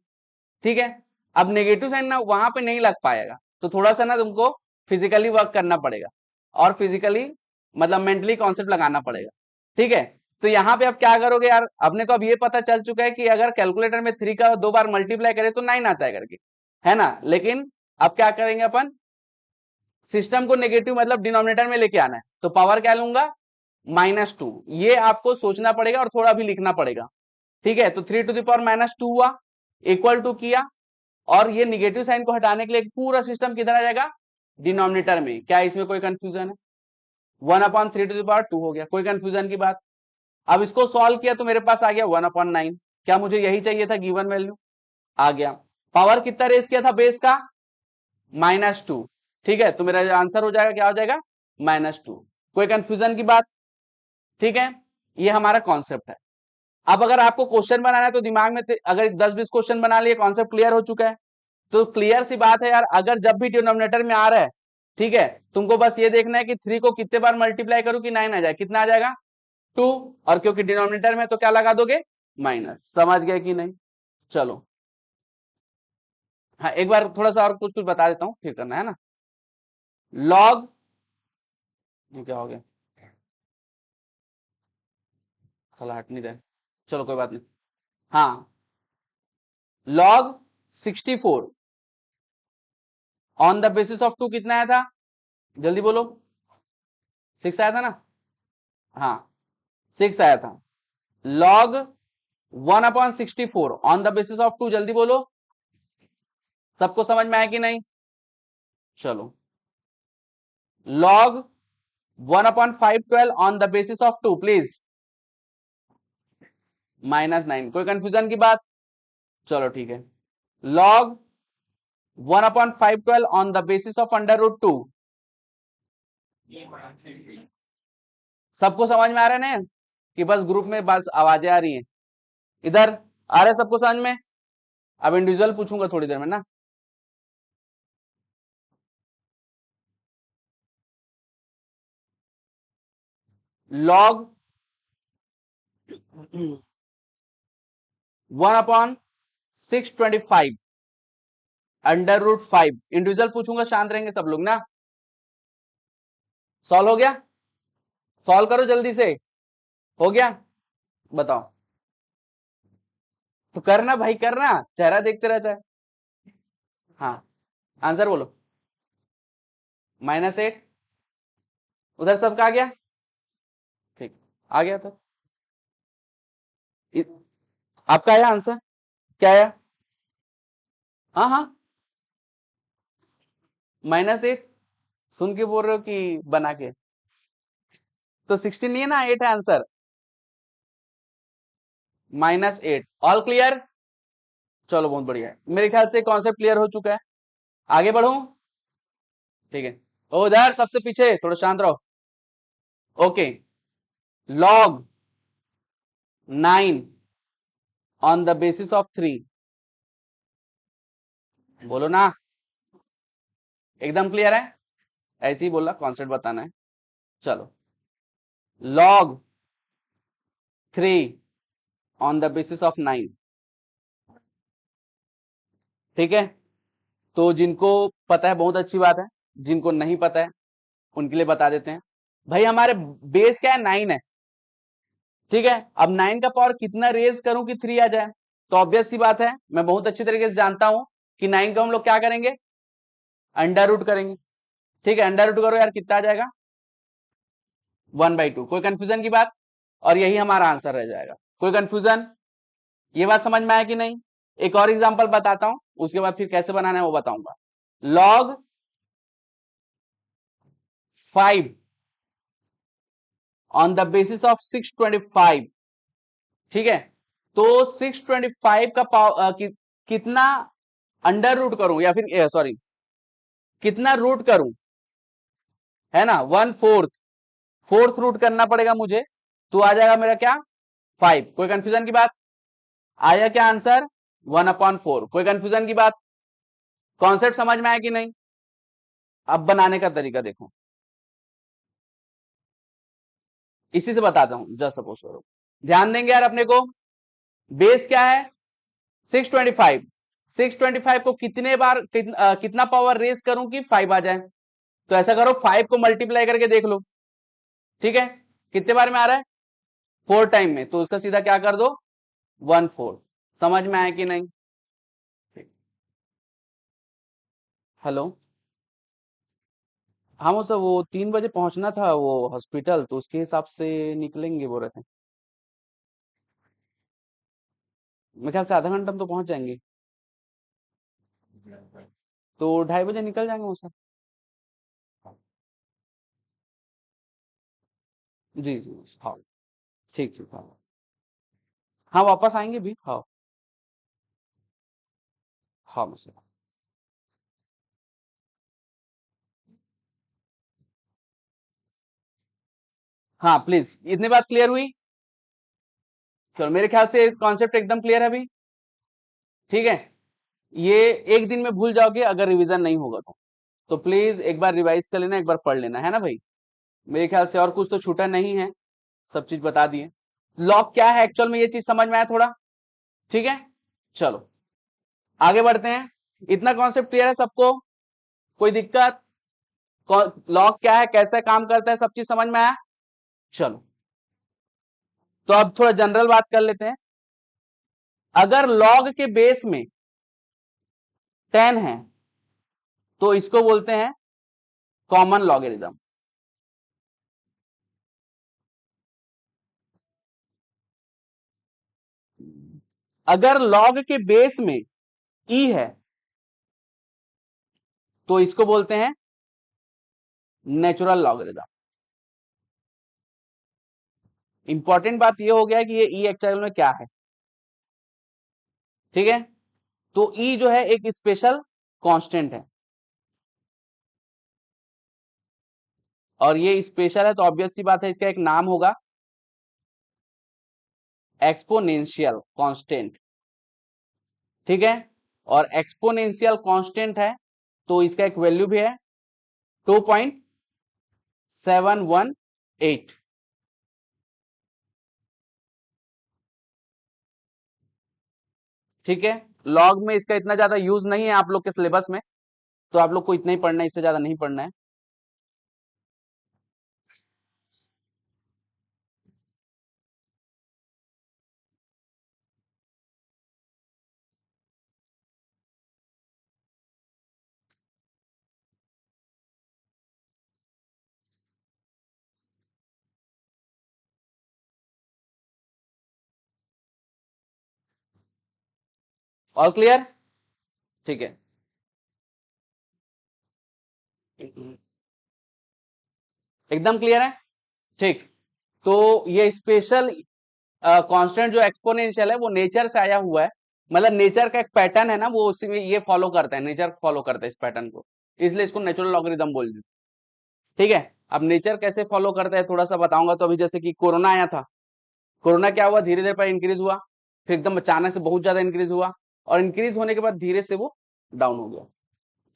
ठीक है। अब नेगेटिव साइन ना वहां पे नहीं लग पाएगा, तो थोड़ा सा ना तुमको फिजिकली वर्क करना पड़ेगा, और फिजिकली मतलब मेंटली कॉन्सेप्ट लगाना पड़ेगा, ठीक है। तो यहाँ पे अब क्या करोगे यार, अपने को अब ये पता चल चुका है कि अगर कैलकुलेटर में 3 का 2 बार मल्टीप्लाई करे तो 9 आता है करके, है ना। लेकिन अब क्या करेंगे अपन, सिस्टम को नेगेटिव मतलब डिनोमिनेटर में लेके आना है, तो पावर क्या लूंगा -2। ये आपको सोचना पड़ेगा और थोड़ा भी लिखना पड़ेगा, ठीक है। तो 3 to the power -2 हुआ, इक्वल टू किया, और ये निगेटिव साइन को हटाने के लिए पूरा सिस्टम किधर आ जाएगा, डिनोमिनेटर में। क्या इसमें कोई कंफ्यूजन है? 1/3 to the power 2 हो गया। कोई कंफ्यूजन की बात? अब इसको सॉल्व किया तो मेरे पास आ गया 1/9। क्या मुझे यही चाहिए था, गिवन वैल्यू आ गया। पावर कितना रेज किया था बेस का, -2, ठीक है। तो मेरा आंसर हो जाएगा, क्या हो जाएगा -2। कोई कंफ्यूजन की बात? ठीक है, ये हमारा कॉन्सेप्ट है। अब अगर आपको क्वेश्चन बनाना है तो दिमाग में अगर 10-20 क्वेश्चन बना लिए, कॉन्सेप्ट क्लियर हो चुका है, तो क्लियर सी बात है यार, अगर जब भी डिनोमिनेटर में आ रहा है, ठीक है, तुमको बस ये देखना है कि 3 को कितने बार मल्टीप्लाई करूं कि 9 आ जाए। कितना आ जाएगा 2, और क्योंकि डिनोमिनेटर में तो क्या लगा दोगे माइनस। समझ गए कि नहीं? चलो, हाँ एक बार थोड़ा सा और कुछ कुछ बता देता हूँ, फिर करना है ना। लॉग, ये क्या हो गया, साला हट नहीं रहे, चलो कोई बात नहीं। हाँ, log 64 on the basis of 2 कितना आया था, जल्दी बोलो, 6 आया था ना, हाँ 6 आया था। Log 1/64 on the basis of 2, जल्दी बोलो, सबको समझ में आया कि नहीं? चलो, log 1/512 on the basis of 2 please, -9, कोई कंफ्यूजन की बात? चलो ठीक है, log 1/512 on the basis of √2, सबको समझ में आ रहे हैं कि बस ग्रुप में बस आवाजें आ रही हैं? इधर आ रहे सबको समझ में? अब इंडिविजुअल पूछूंगा थोड़ी देर में ना। लॉग 1/625 √5, इंडिविजुअल पूछूंगा, शांत रहेंगे सब लोग ना। सॉल्व हो गया? सॉल्व करो जल्दी से, हो गया? बताओ तो, करना भाई करना, चेहरा देखते रहता है। हाँ आंसर बोलो। -8, उधर सबका आ गया? ठीक, आ गया था। आपका आया आंसर? क्या आया? हाँ हाँ, -8 सुन के बोल रहे हो कि बना के? तो 16 नहीं है ना, 8 है आंसर। -8, all clear? चलो बहुत बढ़िया, मेरे ख्याल से कॉन्सेप्ट क्लियर हो चुका है। आगे बढ़ू? ठीक है, उधर सबसे पीछे थोड़ा शांत रहो। Okay, log 9 on the basis of 3, बोलो ना, एकदम क्लियर है? ऐसे ही बोला, कॉन्सेप्ट बताना है। चलो, log 3 on the basis of 9, ठीक है? तो जिनको पता है बहुत अच्छी बात है, जिनको नहीं पता है उनके लिए बता देते हैं। भाई हमारे बेस क्या है, 9 है, ठीक है? अब 9 का पावर कितना रेज करूं कि 3 आ जाए? तो ऑब्वियस सी बात है, मैं बहुत अच्छी तरीके से जानता हूं कि 9 का हम लोग क्या करेंगे, अंडर रूट करेंगे, ठीक है? अंडर रूट करो यार, कितना आ जाएगा, 1/2, कोई कंफ्यूजन की बात? और यही हमारा आंसर रह जाएगा। कोई कंफ्यूजन? ये बात समझ में आया कि नहीं? एक और एग्जांपल बताता हूं, उसके बाद फिर कैसे बनाना है वो बताऊंगा। Log 5 on the basis of 625, ठीक है? तो 625 का पावर कितना अंडर रूट करूं, या फिर सॉरी कितना रूट करूं, है ना, 1/4, फोर्थ रूट करना पड़ेगा मुझे, तो आ जाएगा मेरा क्या, 5। कोई कंफ्यूजन की बात? आया क्या आंसर, 1/4। कोई कंफ्यूजन की बात? कॉन्सेप्ट समझ में आया कि नहीं? अब बनाने का तरीका देखो, इसी से बताता हूं। जस्ट सपोज करो, ध्यान देंगे यार अपने को, बेस क्या है, 625। 625 को कितने बार कितना पावर रेस करूं कि 5 आ जाए? तो ऐसा करो, 5 को मल्टीप्लाई करके देख लो, ठीक है? कितने बार में आ रहा है, 4 टाइम में, तो उसका सीधा क्या कर दो, 1/4। समझ में आया कि नहीं? हेलो, हाँ वो सब, वो 3 बजे पहुंचना था वो हॉस्पिटल, तो उसके हिसाब से निकलेंगे बोल रहे थे। मेरे ख्याल से आधा घंटा में तो पहुंच जाएंगे, तो 2:30 बजे निकल जाएंगे वो सर। जी जी, हाँ ठीक ठीक, हाँ हाँ वापस आएंगे भी, हाँ हाँ सर। हाँ प्लीज, इतनी बात क्लियर हुई? चलो मेरे ख्याल से कॉन्सेप्ट एकदम क्लियर है अभी, ठीक है? ये एक दिन में भूल जाओगे अगर रिवीजन नहीं होगा तो प्लीज एक बार रिवाइज कर लेना, एक बार पढ़ लेना, है ना भाई? मेरे ख्याल से और कुछ तो छूटा नहीं है, सब चीज बता दिए। लॉग क्या है एक्चुअल में, ये चीज समझ में आया थोड़ा? ठीक है, चलो आगे बढ़ते हैं। इतना कॉन्सेप्ट क्लियर है सबको? कोई दिक्कत? लॉग क्या है, कैसे काम करता है, सब चीज समझ में आया? चलो, तो अब थोड़ा जनरल बात कर लेते हैं। अगर लॉग के बेस में 10 है तो इसको बोलते हैं कॉमन लॉगरिथम। अगर लॉग के बेस में ई है तो इसको बोलते हैं नेचुरल लॉगरिथम। इंपॉर्टेंट बात यह हो गया कि ये ई एक्चुअल में क्या है, ठीक है। तो ई जो है एक स्पेशल कांस्टेंट है, और ये स्पेशल है तो ऑब्वियस सी बात है इसका एक नाम होगा एक्सपोनेंशियल कांस्टेंट, ठीक है। और एक्सपोनेंशियल कांस्टेंट है तो इसका एक वैल्यू भी है 2.718, ठीक है। लॉग में इसका इतना ज्यादा यूज नहीं है आप लोग के सिलेबस में, तो आप लोग को इतना ही पढ़ना है, इससे ज्यादा नहीं पढ़ना है। ऑल क्लियर, ठीक है। एकदम क्लियर है, ठीक। तो ये स्पेशल कांस्टेंट जो एक्सपोनेंशियल है वो नेचर से आया हुआ है, मतलब नेचर का एक पैटर्न है ना, वो उसी में ये फॉलो करता है, नेचर फॉलो करता है इस पैटर्न को, इसलिए इसको नेचुरल लॉगरिथम बोल देते, ठीक है। अब नेचर कैसे फॉलो करता है थोड़ा सा बताऊंगा। तो अभी जैसे कि कोरोना आया था, कोरोना क्या हुआ, धीरे धीरे पर इंक्रीज हुआ, फिर एकदम अचानक से बहुत ज्यादा इंक्रीज हुआ, और इंक्रीज होने के बाद धीरे से वो डाउन हो गया,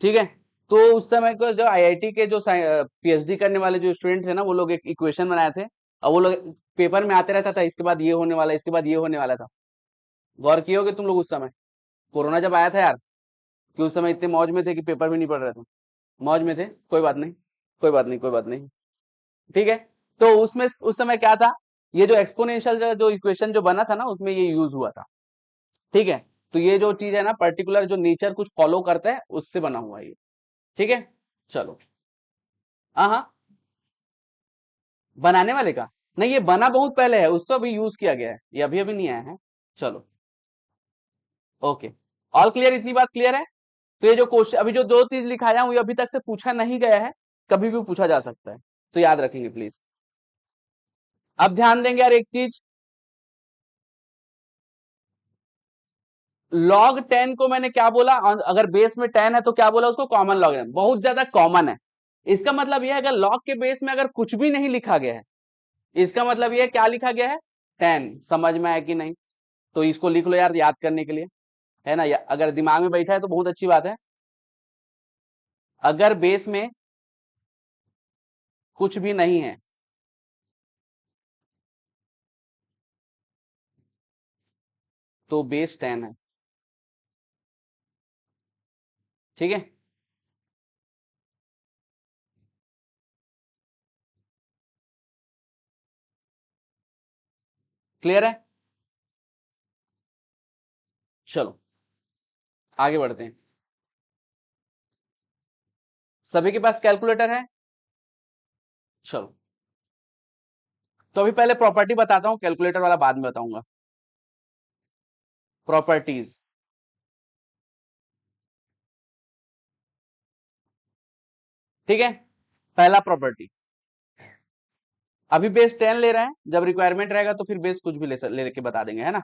ठीक है। तो उस समय को जो आईआईटी के जो पीएचडी करने वाले जो स्टूडेंट थे ना, वो लोग एक इक्वेशन बनाए थे, और वो लोग पेपर में आते रहता था इसके बाद ये होने वाला है, इसके बाद ये होने वाला था। गौर किए होगे तुम लोग उस समय, कोरोना जब आया था यार, कि उस समय इतने मौज में थे कि पेपर भी नहीं पढ़ रहे थे, मौज में थे, कोई बात नहीं, कोई बात नहीं, कोई बात नहीं, ठीक है। तो उसमें उस समय क्या था, ये जो एक्सपोनेंशियल जो इक्वेशन जो बना था ना, उसमें ये यूज हुआ था, ठीक है। तो ये जो चीज है ना, पर्टिकुलर जो नेचर कुछ फॉलो करता है उससे बना हुआ है ये, ठीक है। चलो, हाँ हाँ, बनाने वाले का नहीं, ये बना बहुत पहले है, उससे भी यूज किया गया है, ये अभी अभी नहीं आया है। चलो, ओके, ऑल क्लियर, इतनी बात क्लियर है। तो ये जो क्वेश्चन अभी जो दो चीज लिखाया हूं, ये अभी तक से पूछा नहीं गया है, कभी भी पूछा जा सकता है, तो याद रखेंगे प्लीज। अब ध्यान देंगे यार एक चीज, log 10 को मैंने क्या बोला, अगर बेस में 10 है तो क्या बोला उसको, कॉमन लॉग, बहुत ज्यादा कॉमन है। इसका मतलब यह है अगर log के बेस में अगर कुछ भी नहीं लिखा गया है, इसका मतलब यह क्या लिखा गया है, 10। समझ में आया कि नहीं, तो इसको लिख लो यार याद करने के लिए, है ना, अगर दिमाग में बैठा है तो बहुत अच्छी बात है। अगर बेस में कुछ भी नहीं है तो बेस 10 है, ठीक है। क्लियर है, चलो आगे बढ़ते हैं। सभी के पास कैलकुलेटर है, चलो। तो अभी पहले प्रॉपर्टी बताता हूं, कैलकुलेटर वाला बाद में बताऊंगा। प्रॉपर्टीज, ठीक है। पहला प्रॉपर्टी, अभी बेस 10 ले रहे हैं, जब रिक्वायरमेंट रहेगा तो फिर बेस कुछ भी लेके बता देंगे, है ना।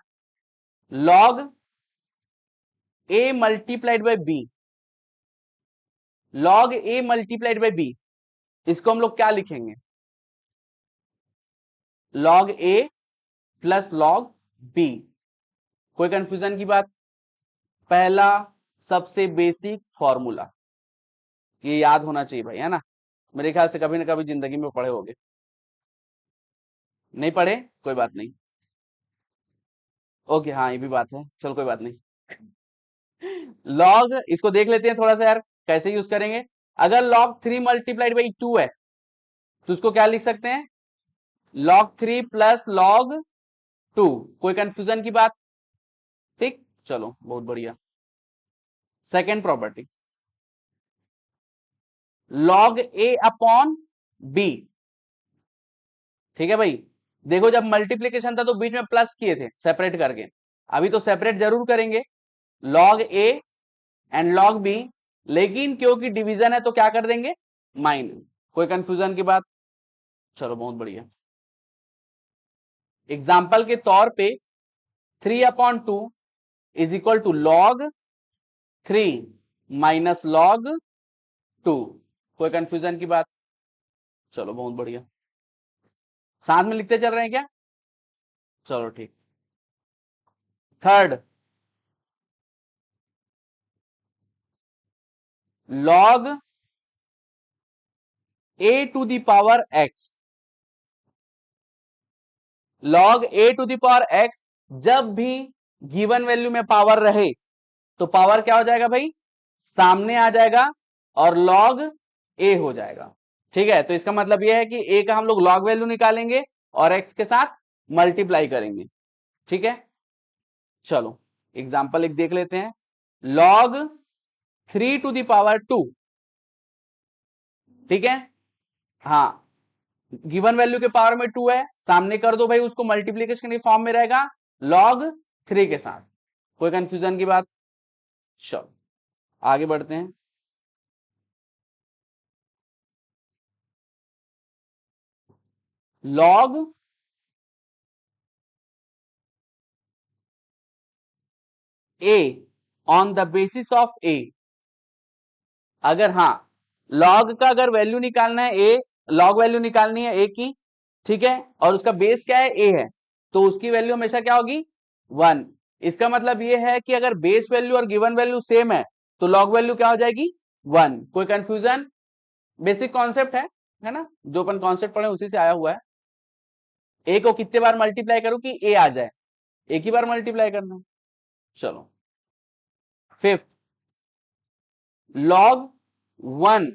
Log a multiplied by b, log a multiplied by b, इसको हम लोग क्या लिखेंगे, log a plus log b. कोई कंफ्यूजन की बात, पहला सबसे बेसिक फॉर्मूला, ये याद होना चाहिए भाई, है ना। मेरे ख्याल से कभी ना कभी जिंदगी में पढ़े होगे, नहीं पढ़े कोई बात नहीं, ओके, हाँ ये भी बात है, चल कोई बात नहीं। लॉग, इसको देख लेते हैं थोड़ा सा यार, कैसे यूज करेंगे। अगर लॉग 3 मल्टीप्लाइड बाई 2 है तो उसको क्या लिख सकते हैं, लॉग 3 प्लस लॉग 2। कोई कंफ्यूजन की बात, ठीक, चलो बहुत बढ़िया। सेकेंड प्रॉपर्टी, लॉग ए अपॉन बी। ठीक है भाई, देखो जब मल्टीप्लीकेशन था तो बीच में प्लस किए थे सेपरेट करके, अभी तो सेपरेट जरूर करेंगे, log A and log B, लेकिन क्योंकि डिवीजन है तो क्या कर देंगे, माइनस। कोई कंफ्यूजन की बात? चलो बहुत बढ़िया। एग्जाम्पल के तौर पे 3/2 is equal to log 3 minus log 2। कोई कंफ्यूजन की बात? चलो बहुत बढ़िया। साथ में लिखते चल रहे हैं क्या? चलो ठीक। Third, log a to the power x। Log a to the power x, जब भी गिवन वैल्यू में पावर रहे तो पावर क्या हो जाएगा भाई, सामने आ जाएगा और लॉग a हो जाएगा। ठीक है, तो इसका मतलब यह है कि a का हम लोग लॉग वैल्यू निकालेंगे और x के साथ मल्टीप्लाई करेंगे। ठीक है, चलो एग्जाम्पल एक देख लेते हैं। Log 3 to the power 2। ठीक है, हाँ, गिवन वैल्यू के पावर में 2 है, सामने कर दो भाई, उसको मल्टीप्लीकेशन के फॉर्म में रहेगा लॉग 3 के साथ। कोई कंफ्यूजन की बात? चलो आगे बढ़ते हैं। Log a on the basis of a. अगर हाँ, लॉग का अगर वैल्यू निकालना है ए, लॉग वैल्यू निकालनी है ए की, ठीक है, और उसका बेस क्या है, ए है, तो उसकी वैल्यू हमेशा क्या होगी, 1। इसका मतलब ये है कि अगर बेस वैल्यू और गिवन वैल्यू सेम है तो लॉग वैल्यू क्या हो जाएगी, 1। कोई कंफ्यूजन? बेसिक कॉन्सेप्ट है ना, जो अपन कॉन्सेप्ट पढ़े उसी से आया हुआ है। ए को कितने बार मल्टीप्लाई करूं कि ए आ जाए, एक ही बार मल्टीप्लाई करना है। चलो fifth, log 1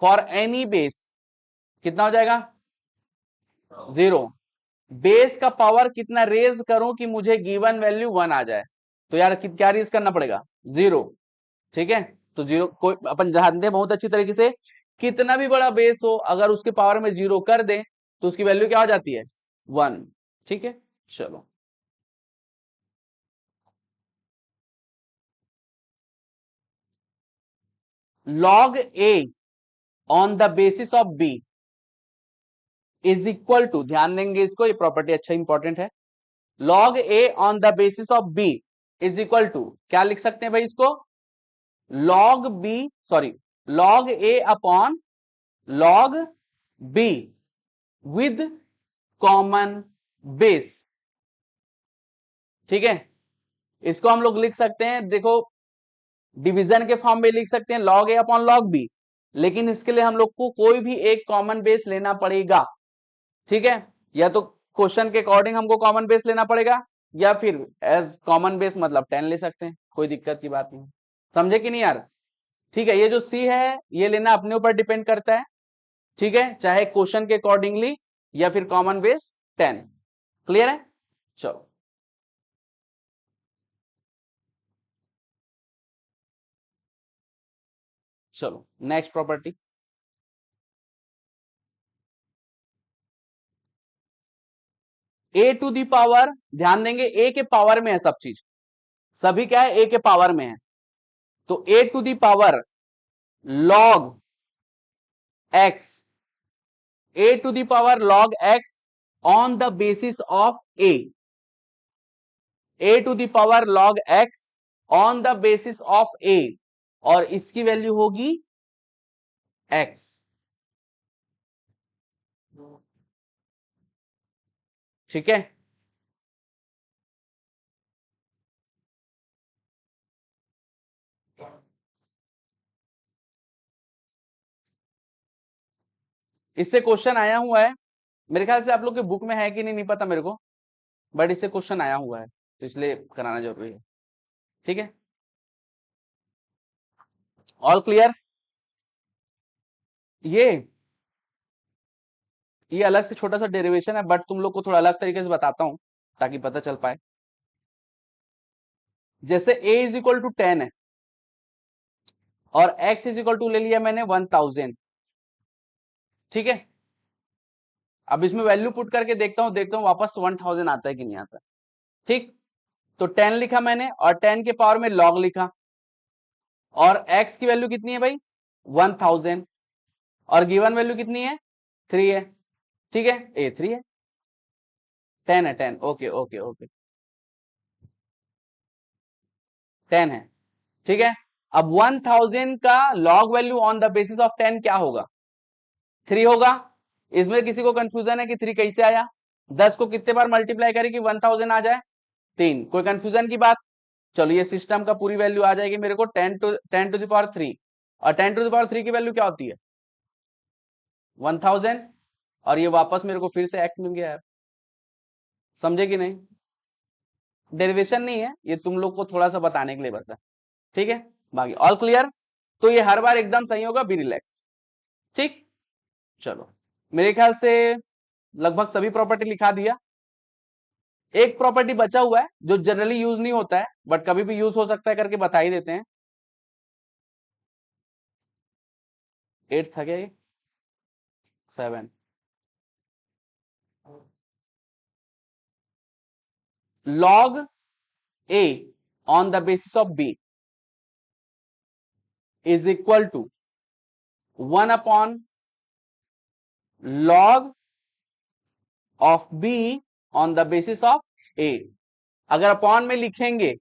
for any base कितना हो जाएगा, 0। बेस का पावर कितना रेज करूं कि मुझे गिवन वैल्यू 1 आ जाए, तो यार क्या रेज करना पड़ेगा, 0। ठीक है, तो 0 कोई अपन जानते हैं बहुत अच्छी तरीके से, कितना भी बड़ा बेस हो अगर उसके पावर में 0 कर दें तो उसकी वैल्यू क्या हो जाती है, 1। ठीक है, चलो log a on the basis of b is equal to, ध्यान देंगे इसको, ये प्रॉपर्टी अच्छा इंपॉर्टेंट है। log a on the basis of b is equal to, क्या लिख सकते हैं भाई इसको, log b, sorry, log a upon log b with common base. ठीक है, इसको हम लोग लिख सकते हैं, देखो डिवीजन के फॉर्म में लिख सकते हैं log a upon log b, लेकिन इसके लिए हम लोग को कोई भी एक कॉमन बेस लेना पड़ेगा। ठीक है, या तो क्वेश्चन के अकॉर्डिंग हमको कॉमन बेस लेना पड़ेगा, या फिर एज कॉमन बेस मतलब 10 ले सकते हैं, कोई दिक्कत की बात नहीं। समझे कि नहीं यार? ठीक है, ये जो सी है ये लेना अपने ऊपर डिपेंड करता है। ठीक है, चाहे क्वेश्चन के अकॉर्डिंगली या फिर कॉमन बेस 10। क्लियर है? चलो चलो next property, A to the power, ध्यान देंगे ए के पावर में है सब चीज, सभी क्या है, ए के पावर में है, तो a to the power log x, a to the power log x on the basis of a to the power log x on the basis of a, और इसकी वैल्यू होगी एक्स। ठीक है, इससे क्वेश्चन आया हुआ है, मेरे ख्याल से आप लोग के बुक में है कि नहीं पता मेरे को, बट इससे क्वेश्चन आया हुआ है तो इसलिए कराना जरूरी है। ठीक है, ऑल क्लियर? ये अलग से छोटा सा डेरिवेशन है, बट तुम लोग को थोड़ा अलग तरीके से बताता हूं ताकि पता चल पाए। जैसे a इज इक्वल टू 10 है और x इज इक्वल टू ले लिया मैंने 1000, ठीक है, अब इसमें वैल्यू पुट करके देखता हूं वापस 1000 आता है कि नहीं आता। ठीक, तो 10 लिखा मैंने और 10 के पावर में लॉग लिखा, और x की वैल्यू कितनी है भाई 1000, और गिवन वैल्यू कितनी है 3 है। ठीक है, ए 3 है, 10 है, 10, ओके ओके ओके, 10 है। ठीक है, अब 1000 का log value on the basis of 10 क्या होगा 3 होगा। इसमें किसी को कंफ्यूजन है कि 3 कैसे आया, 10 को कितने बार मल्टीप्लाई करें कि 1000 आ जाए 3, कोई कंफ्यूजन की बात। चलो ये सिस्टम का पूरी वैल्यू आ जाएगी मेरे को 10 टू द पावर 3, और 10 टू द पावर 3 की वैल्यू क्या होती है 1000, और ये वापस मेरे को फिर से x मिल गया है। समझे कि नहीं, डेरिवेशन नहीं है ये, तुम लोग को थोड़ा सा बताने के लिए बस है। ठीक है, बाकी ऑल क्लियर, तो ये हर बार एकदम सही होगा, बी रिलैक्स। ठीक, चलो मेरे ख्याल से लगभग सभी प्रॉपर्टी लिखा दिया। एक प्रॉपर्टी बचा हुआ है जो जनरली यूज नहीं होता है बट कभी भी यूज हो सकता है, करके बता ही देते हैं। 8 था क्या ये 7, log a on the basis of b is equal to 1 upon log of b on the basis of a। अगर अपॉन में लिखेंगे,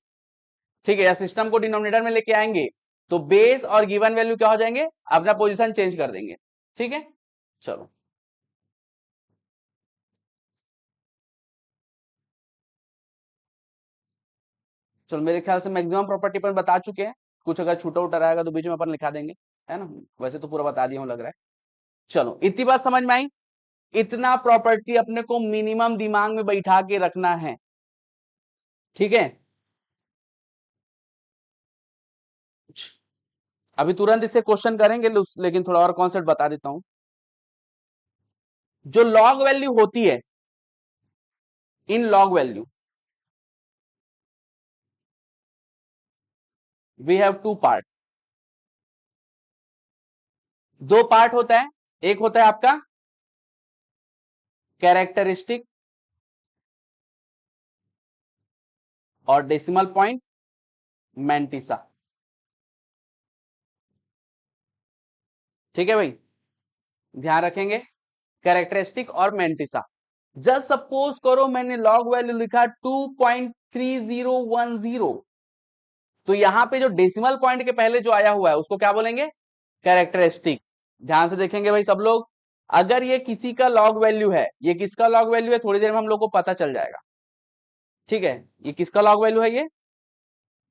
ठीक है, या सिस्टम को डिनोमिनेटर में लेके आएंगे तो बेस और गिवन वैल्यू क्या हो जाएंगे, अपना पोजीशन चेंज कर देंगे। ठीक है, चलो चलो मेरे ख्याल से मैक्सिमम प्रॉपर्टी पर बता चुके हैं, कुछ अगर छूटा उटा रहेगा तो बीच में अपन लिखा देंगे, है ना, वैसे तो पूरा बता दिया हूं लग रहा है। चलो इतनी बात समझ में आई, इतना प्रॉपर्टी अपने को मिनिमम दिमाग में बैठा के रखना है। ठीक है, अभी तुरंत इसे क्वेश्चन करेंगे, लेकिन थोड़ा और कॉन्सेप्ट बता देता हूं। जो लॉग वैल्यू होती है, in log value we have two part, दो पार्ट होता है, एक होता है आपका कैरेक्टरिस्टिक और डेसिमल पॉइंट मैंटिसा। ठीक है भाई, ध्यान रखेंगे, कैरेक्टरिस्टिक और मैंटिसा। जस्ट सपोज करो मैंने लॉग वैल्यू लिखा 2.3010, तो यहां पे जो डेसिमल पॉइंट के पहले जो आया हुआ है उसको क्या बोलेंगे कैरेक्टरिस्टिक। ध्यान से देखेंगे भाई सब लोग, अगर ये किसी का लॉग वैल्यू है, ये किसका लॉग वैल्यू है थोड़ी देर में हम लोग को पता चल जाएगा। ठीक है, ये किसका लॉग वैल्यू है,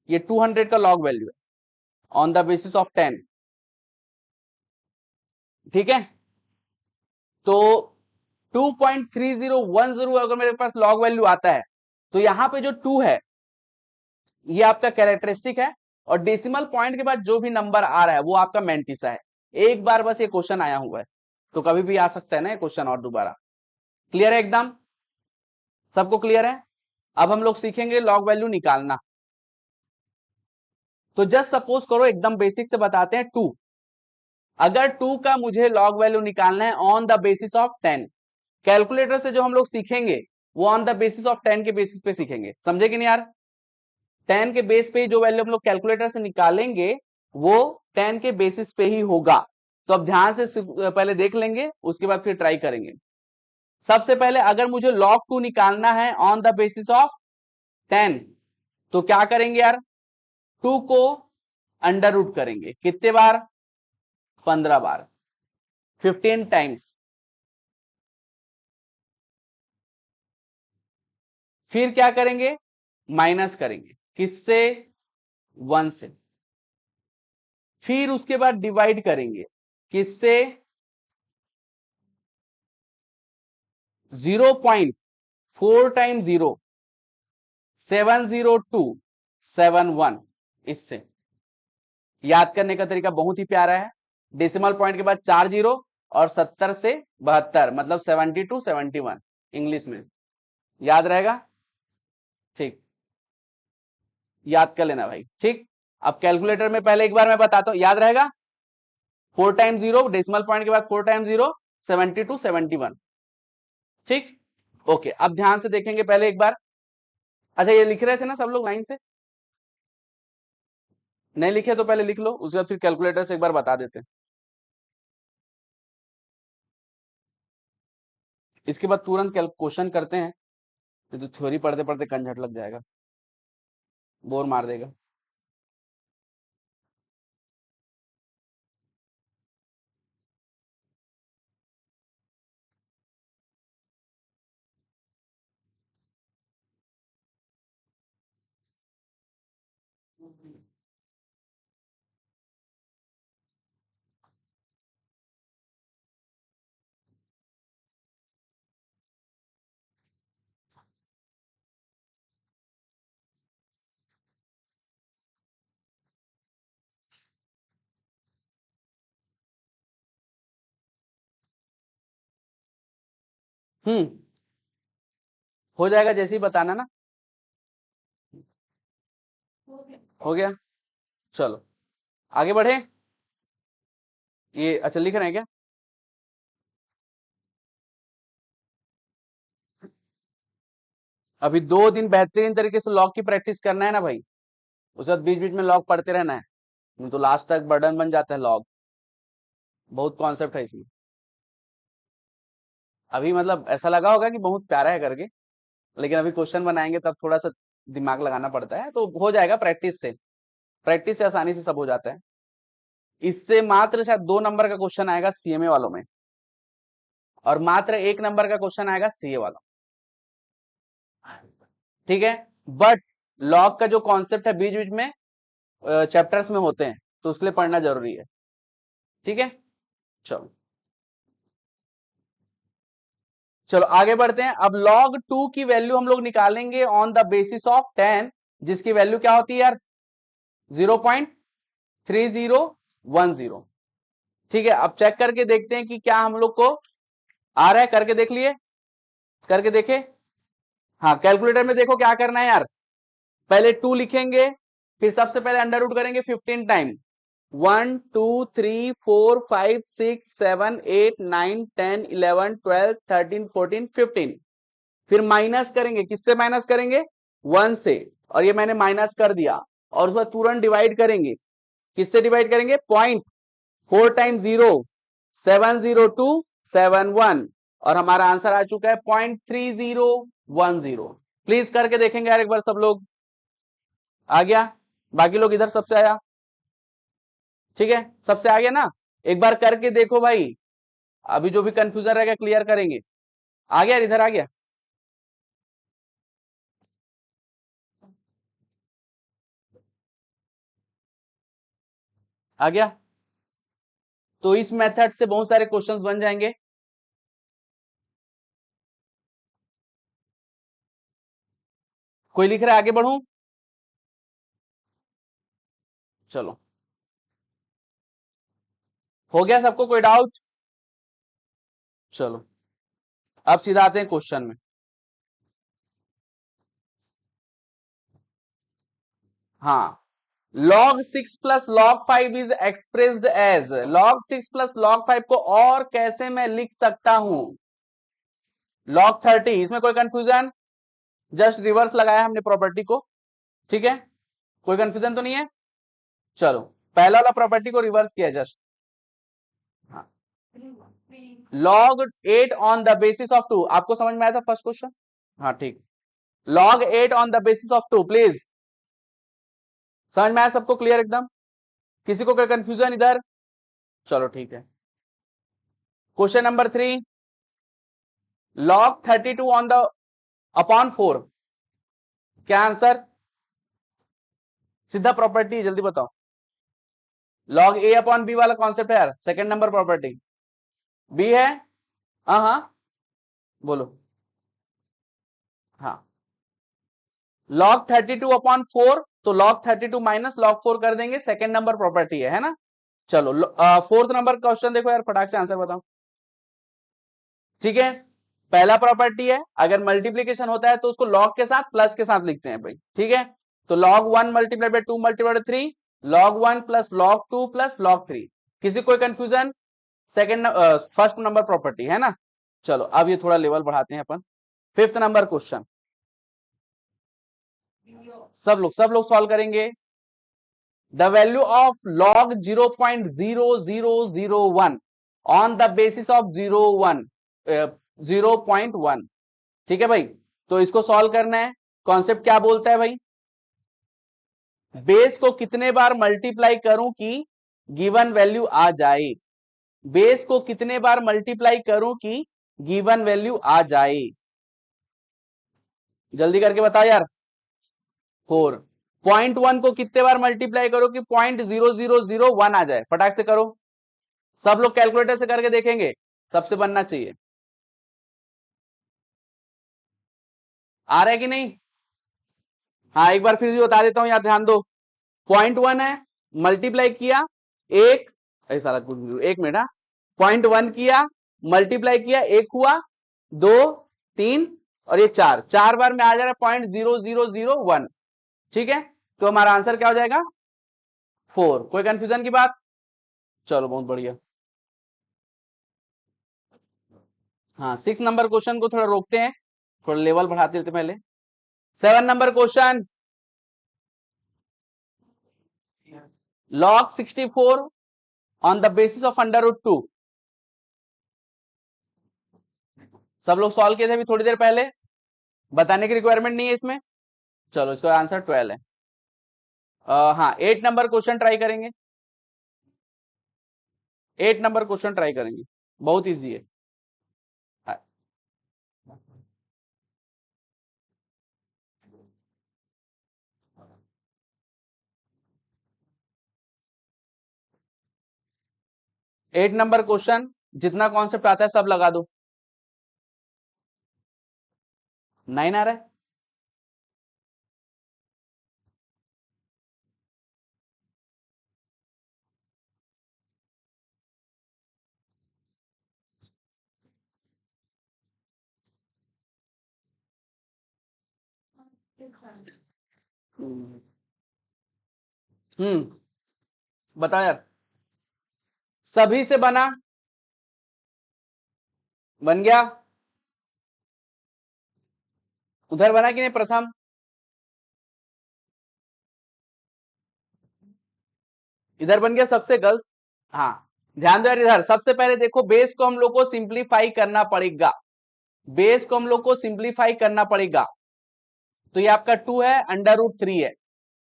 ये 200 का लॉग वैल्यू है ऑन द बेसिस ऑफ 10। ठीक है, तो 2.3010 अगर मेरे पास लॉग वैल्यू आता है तो यहां पे जो 2 है ये आपका कैरेक्टरिस्टिक है, और डेसिमल पॉइंट के बाद जो भी नंबर आ रहा है वो आपका मैंटिसा है। एक बार बस ये क्वेश्चन आया हुआ है, तो कभी भी आ सकता है ना ये क्वेश्चन और दोबारा। क्लियर है एकदम, सबको क्लियर है। अब हम लोग सीखेंगे लॉग वैल्यू निकालना। तो जस्ट सपोज करो, एकदम बेसिक से बताते हैं, 2, अगर 2 का मुझे लॉग वैल्यू निकालना है on the basis of 10, calculator से जो हम लोग सीखेंगे वो ऑन द बेसिस ऑफ 10 के बेसिस पे सीखेंगे, समझे कि नहीं यार। 10 के बेस पे जो वैल्यू हम लोग कैलकुलेटर से निकालेंगे वो 10 के बेसिस पे ही होगा। तो अब ध्यान से पहले देख लेंगे, उसके बाद फिर ट्राई करेंगे। सबसे पहले अगर मुझे log 2 निकालना है ऑन द बेसिस ऑफ 10, तो क्या करेंगे यार, 2 को अंडर रूट करेंगे, कितने बार 15 बार, 15 टाइम्स। फिर क्या करेंगे, माइनस करेंगे, किससे 1 से। फिर उसके बाद डिवाइड करेंगे, किससे 0.4 टाइम 0, 70271, इससे। याद करने का तरीका बहुत ही प्यारा है, डेसिमल पॉइंट के बाद 4 जीरो और 70 से 72, मतलब 72 71 इंग्लिश में, याद रहेगा। ठीक, याद कर लेना भाई। ठीक, अब कैलकुलेटर में पहले एक बार मैं बताता हूं, याद रहेगा। 4 टाइम 0, डेसिमल पॉइंट के बाद 4 टाइम 0, 72 71। ठीक, ओके। अब ध्यान से देखेंगे पहले एक बार। अच्छा, ये लिख रहे थे ना सब लोग लाइन से? नहीं लिखे तो पहले लिख लो, उसके बाद फिर कैलकुलेटर से एक बार बता देते हैं। इसके बाद तुरंत क्वेश्चन करते हैं, नहीं तो थ्योरी पढ़ते पढ़ते कंझट लग जाएगा, बोर मार देगा। हम्म, हो जाएगा जैसे ही बताना ना। हो गया, चलो आगे बढ़े। ये अच्छा लिख रहे हैं क्या? अभी 2 दिन बेहतरीन तरीके से लॉग की प्रैक्टिस करना है ना भाई, उसके बाद बीच बीच में लॉग पढ़ते रहना है, नहीं तो लास्ट तक बर्डन बन जाता है लॉग। बहुत कॉन्सेप्ट है इसमें। अभी मतलब ऐसा लगा होगा कि बहुत प्यारा है करके, लेकिन अभी क्वेश्चन बनाएंगे तब थोड़ा सा दिमाग लगाना पड़ता है, तो हो जाएगा प्रैक्टिस से। प्रैक्टिस से आसानी से सब हो जाता है। इससे मात्र शायद 2 नंबर का क्वेश्चन आएगा सीएमए वालों में, और मात्र 1 नंबर का क्वेश्चन आएगा सीए वालों। ठीक है, बट लॉग का जो कॉन्सेप्ट है बीच बीच में चैप्टर्स में होते हैं, तो उसके लिए पढ़ना जरूरी है। ठीक है, चलो चलो आगे बढ़ते हैं। अब log 2 की वैल्यू हम लोग निकालेंगे ऑन द बेसिस ऑफ 10, जिसकी वैल्यू क्या होती है यार? 0.3010। ठीक है, अब चेक करके देखते हैं कि क्या हम लोग को आ रहा है। करके देख लिए, करके देखे? हाँ, कैलकुलेटर में देखो क्या करना है यार। पहले 2 लिखेंगे, फिर सबसे पहले अंडर रूट करेंगे 15 टाइम। 1 2 3 4 5 6 7 8 9 10 11 12 13 14 15। फिर माइनस करेंगे, किससे माइनस करेंगे? 1 से, और ये मैंने माइनस कर दिया। और उसके बाद तुरंत डिवाइड करेंगे, किससे डिवाइड करेंगे? 0.4 टाइम 0, 70271, और हमारा आंसर आ चुका है 0.3010। प्लीज करके देखेंगे यार एक बार सब लोग। आ गया? बाकी लोग इधर सबसे आया? ठीक है, सबसे आ गया ना? एक बार करके देखो भाई, अभी जो भी कंफ्यूजन रहेगा क्लियर करेंगे। आ गया? इधर आ गया? आ गया? तो इस मेथड से बहुत सारे क्वेश्चंस बन जाएंगे। कोई लिख रहा है आगे बढ़ूं? चलो, हो गया सबको? कोई डाउट? चलो, अब सीधा आते हैं क्वेश्चन में। हाँ, log 6 plus log 5 is expressed as, log 6 plus log 5 को और कैसे मैं लिख सकता हूं? log 30। इसमें कोई कंफ्यूजन? जस्ट रिवर्स लगाया हमने प्रॉपर्टी को। ठीक है, कोई कंफ्यूजन तो नहीं है? चलो, पहला वाला प्रॉपर्टी को रिवर्स किया जस्ट। हाँ, log 8 on the basis of 2, आपको समझ में आया था फर्स्ट क्वेश्चन? हाँ ठीक। log 8 on the basis of 2, please समझ में आया सबको? क्लियर एकदम? किसी को कोई कंफ्यूजन इधर? चलो ठीक है। Question number 3, log 32 on the upon 4, क्या आंसर? सीधा प्रॉपर्टी, जल्दी बताओ। log a अपॉन बी वाला कॉन्सेप्ट है यार, सेकंड नंबर प्रॉपर्टी। बी है? हाँ हाँ, बोलो। हाँ, log 32 अपॉन 4, तो log 32 माइनस log 4 कर देंगे, सेकंड नंबर प्रॉपर्टी है ना? चलो, फोर्थ नंबर क्वेश्चन देखो यार, फटाक से आंसर बताओ। ठीक है, पहला प्रॉपर्टी है, अगर मल्टीप्लीकेशन होता है तो उसको log के साथ प्लस के साथ लिखते हैं भाई। ठीक है, तो log 1 multiplied by 2 multiplied 3, log 1 plus log 2 plus log 3। किसी कोई confusion? Second first number property है ना। चलो अब ये थोड़ा लेवल बढ़ाते हैं अपन। फिफ्थ नंबर क्वेश्चन, सब लोग सॉल्व करेंगे। The value of log 0.0001 on the basis of 0.1। ठीक है भाई, तो इसको सॉल्व करना है। कॉन्सेप्ट क्या बोलता है भाई, बेस को कितने बार मल्टीप्लाई करूं कि गिवन वैल्यू आ जाए। बेस को कितने बार मल्टीप्लाई करूं कि गिवन वैल्यू आ जाए, जल्दी करके बताओ यार। 4। 0.1 को कितने बार मल्टीप्लाई करो कि 0.0001 आ जाए, फटाक से करो। सब लोग कैलकुलेटर से करके देखेंगे, सबसे बनना चाहिए। आ रहा है कि नहीं? हाँ एक बार फिर से बता देता हूं यार, ध्यान दो। 0.1 है, मल्टीप्लाई किया एक, ऐसा कुछ एक मिनट, हाँ 0.1 किया, मल्टीप्लाई किया, एक हुआ, दो, तीन और ये चार, चार बार में आ जा रहा है 0.0001। ठीक है, तो हमारा आंसर क्या हो जाएगा 4। कोई कंफ्यूजन की बात? चलो बहुत बढ़िया। हाँ 6 नंबर क्वेश्चन को थोड़ा रोकते हैं, थोड़ा लेवल बढ़ाते थे पहले। 7 number question, log 64 on the basis of √2। सब लोग सॉल्व किए थे अभी थोड़ी देर पहले, बताने की रिक्वायरमेंट नहीं है इसमें। चलो इसका आंसर 12 है। हाँ 8 नंबर क्वेश्चन ट्राई करेंगे। 8 नंबर क्वेश्चन ट्राई करेंगे, बहुत इजी है। 8 नंबर क्वेश्चन, जितना कॉन्सेप्ट आता है सब लगा दो। 9 आ रहा है। बताओ यार, सभी से बना, बन गया। उधर बना कि नहीं प्रथम? इधर बन गया सबसे गर्ल्स। हाँ ध्यान दो यार, इधर सबसे पहले देखो बेस को हम लोग को सिंप्लीफाई करना पड़ेगा। बेस को हम लोग को सिंप्लीफाई करना पड़ेगा। तो ये आपका 2 है, √3 है,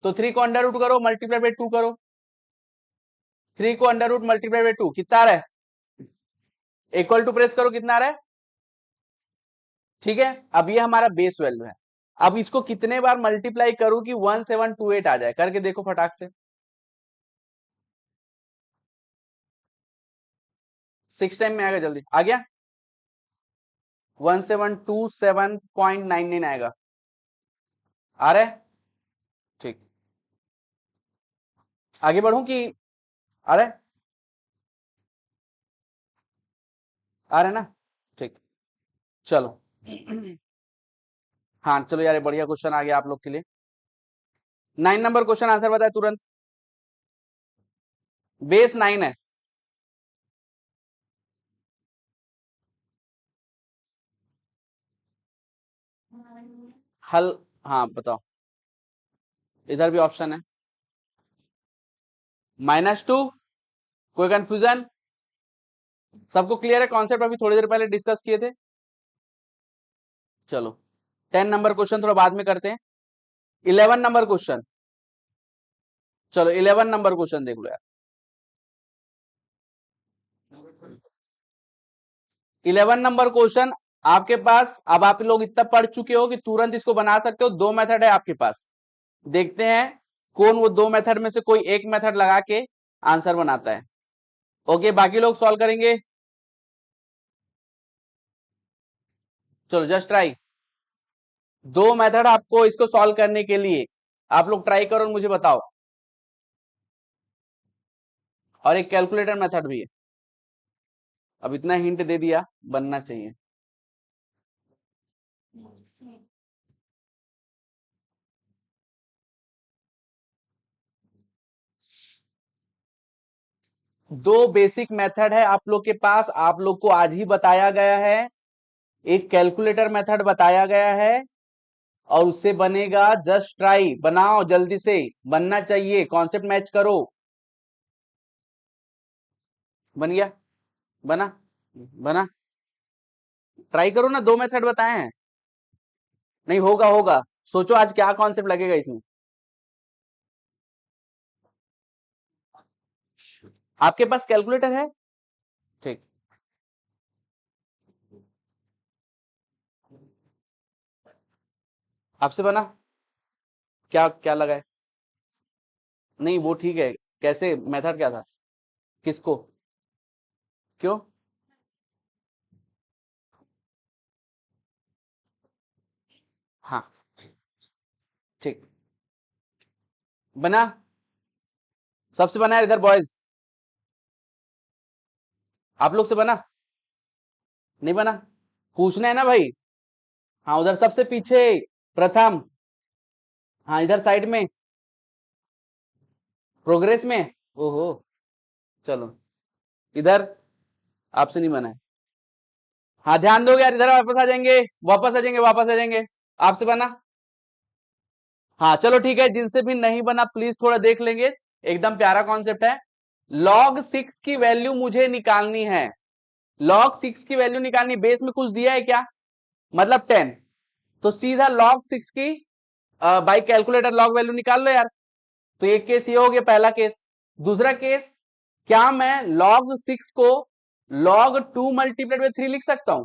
तो 3 को अंडर रूट करो, मल्टीप्लाई बाय 2 करो। 3 को अंडर रूट मल्टीप्लाई बाय 2 कितना आ रहा है, इक्वल टू प्रेस करो, कितना आ रहा है। ठीक है, अब ये हमारा बेस वैल्यू है। अब इसको कितने बार मल्टीप्लाई करूं कि 1728 आ जाए, करके देखो फटाक से। 6 टाइम में आएगा, जल्दी आ गया। 1727.99 आएगा, आ रहा है। ठीक, आगे बढ़ूं कि आ रहा है? आ रहा है ना, ठीक। चलो हाँ चलो यार, बढ़िया क्वेश्चन आ गया आप लोग के लिए। 9 नंबर क्वेश्चन आंसर बताए तुरंत। बेस 9 है। हल, हाँ बताओ। इधर भी ऑप्शन है -2। कोई कंफ्यूजन? सबको क्लियर है कॉन्सेप्ट, अभी थोड़ी देर पहले डिस्कस किए थे। चलो 10 नंबर क्वेश्चन थोड़ा बाद में करते हैं। 11 नंबर क्वेश्चन, चलो 11 नंबर क्वेश्चन देख लो यार। 11 नंबर क्वेश्चन आपके पास, अब आप लोग इतना पढ़ चुके हो कि तुरंत इसको बना सकते हो। दो मेथड है आपके पास, देखते हैं कौन वो दो मेथड में से कोई एक मेथड लगा के आंसर बनाता है। ओके, बाकी लोग सॉल्व करेंगे। चलो जस्ट ट्राई। दो मेथड आपको इसको सॉल्व करने के लिए, आप लोग ट्राई करो और मुझे बताओ। और एक कैलकुलेटर मेथड भी है। अब इतना हिंट दे दिया, बनना चाहिए। दो बेसिक मेथड है आप लोग के पास, आप लोग को आज ही बताया गया है। एक कैलकुलेटर मेथड बताया गया है और उससे बनेगा, जस्ट ट्राई, बनाओ जल्दी से, बनना चाहिए, कॉन्सेप्ट मैच करो। बन गया? बना? बना? ट्राई करो ना, दो मेथड बताए हैं। नहीं होगा, होगा। सोचो आज क्या कॉन्सेप्ट लगेगा इसमें। आपके पास कैलकुलेटर है? ठीक। आपसे बना? क्या क्या लगा है? नहीं वो ठीक है, कैसे, मेथड क्या था? किसको? क्यों? हाँ ठीक। बना? सबसे बना है इधर बॉयज? आप लोग से बना? नहीं बना? पूछना है ना भाई। हाँ उधर सबसे पीछे, प्रथम। हाँ इधर साइड में, प्रोग्रेस में। ओहो, चलो इधर। आपसे नहीं बना है। हाँ ध्यान दोगे यार, इधर वापस आ जाएंगे, वापस आ जाएंगे, वापस आ जाएंगे। आपसे बना? हाँ चलो ठीक है, जिनसे भी नहीं बना प्लीज थोड़ा देख लेंगे। एकदम प्यारा कॉन्सेप्ट है। log 6 की वैल्यू मुझे निकालनी है। log 6 की वैल्यू निकालनी, बेस में कुछ दिया है क्या? मतलब 10। तो सीधा log 6 की बाई कैलकुलेटर log वैल्यू निकाल लो यार। तो एक केस ये हो गया, पहला केस। दूसरा केस, क्या मैं log 6 को log 2 मल्टीप्लाइड बाई 3 लिख सकता हूं?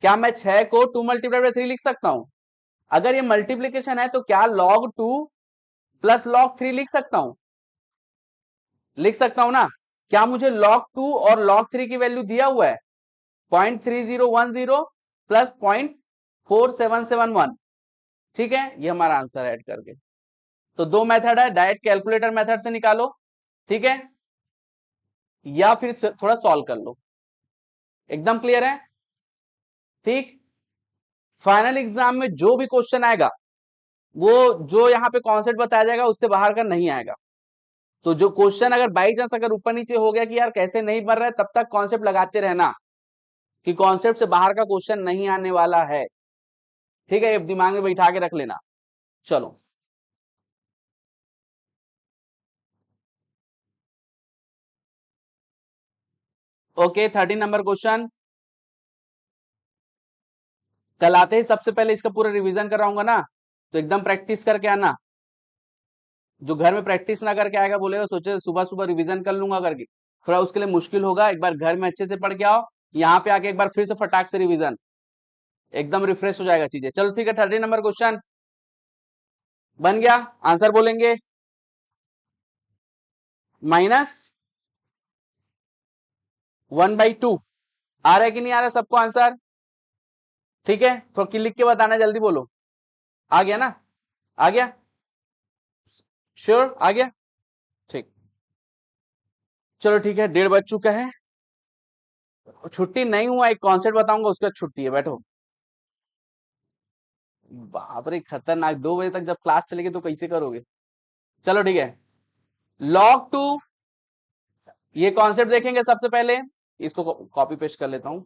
क्या मैं 6 को 2 मल्टीप्लाइड बाई 3 लिख सकता हूं? अगर ये मल्टीप्लीकेशन है तो क्या log 2 प्लस log 3 लिख सकता हूं? लिख सकता हूं ना? क्या मुझे log 2 और log 3 की वैल्यू दिया हुआ है? 0.3010 प्लस 0.4771। ठीक है, ये हमारा आंसर ऐड करके। तो दो मेथड है, डायरेक्ट कैलकुलेटर मेथड से निकालो, ठीक है, या फिर थोड़ा सॉल्व कर लो। एकदम क्लियर है? ठीक। फाइनल एग्जाम में जो भी क्वेश्चन आएगा, वो जो यहाँ पे कॉन्सेप्ट बताया जाएगा उससे बाहर का नहीं आएगा। तो जो क्वेश्चन अगर बाई चांस अगर ऊपर नीचे हो गया कि यार कैसे नहीं बन रहा है, तब तक कॉन्सेप्ट लगाते रहना कि कॉन्सेप्ट से बाहर का क्वेश्चन नहीं आने वाला है। ठीक है, ये दिमाग में बैठा के रख लेना। चलो ओके, 13 नंबर क्वेश्चन। कल आते ही सबसे पहले इसका पूरा रिवीजन कराऊंगा ना, तो एकदम प्रैक्टिस करके आना। जो घर में प्रैक्टिस ना करके आएगा बोलेगा सोचे सुबह सुबह रिवीजन कर लूंगा करके, थोड़ा उसके लिए मुश्किल होगा। एक बार घर में अच्छे से पढ़ के आओ, यहाँ पे आके एक बार फिर से फटाक से रिवीजन, एकदम रिफ्रेश हो जाएगा चीजें। चलो ठीक है, 13 नंबर क्वेश्चन बन गया। आंसर बोलेंगे, -1/2। आ रहा है कि नहीं आ रहा है सबको आंसर? ठीक है, तो लिख के बताना, जल्दी बोलो। आ गया ना? आ गया? श्योर आ गया? ठीक। चलो ठीक है, 1:30 बज चुका है। छुट्टी नहीं हुआ, एक कॉन्सेप्ट बताऊंगा उसके बाद छुट्टी है, बैठो। बाप रे खतरनाक, 2 बजे तक जब क्लास चलेगी तो कैसे करोगे? चलो ठीक है, log 2, ये कॉन्सेप्ट देखेंगे सबसे पहले। इसको कॉपी पेस्ट कर लेता हूं।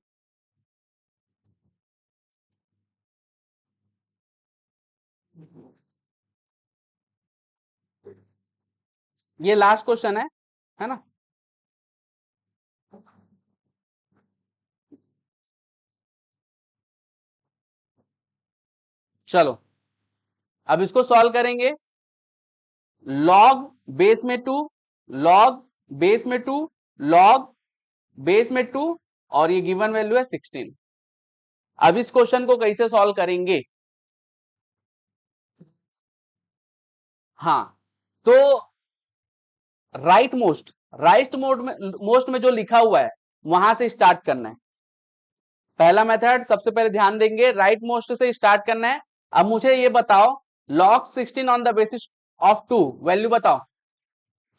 ये लास्ट क्वेश्चन है ना? चलो अब इसको सॉल्व करेंगे। log बेस में 2, log बेस में 2, log बेस में 2, और ये गिवन वैल्यू है 16। अब इस क्वेश्चन को कैसे सॉल्व करेंगे? हाँ, तो राइट मोस्ट में जो लिखा हुआ है वहां से स्टार्ट करना है। पहला मेथड सबसे पहले ध्यान देंगे, राइट मोस्ट से स्टार्ट करना है। अब मुझे ये बताओ, log 16 on the basis of 2 value बताओ।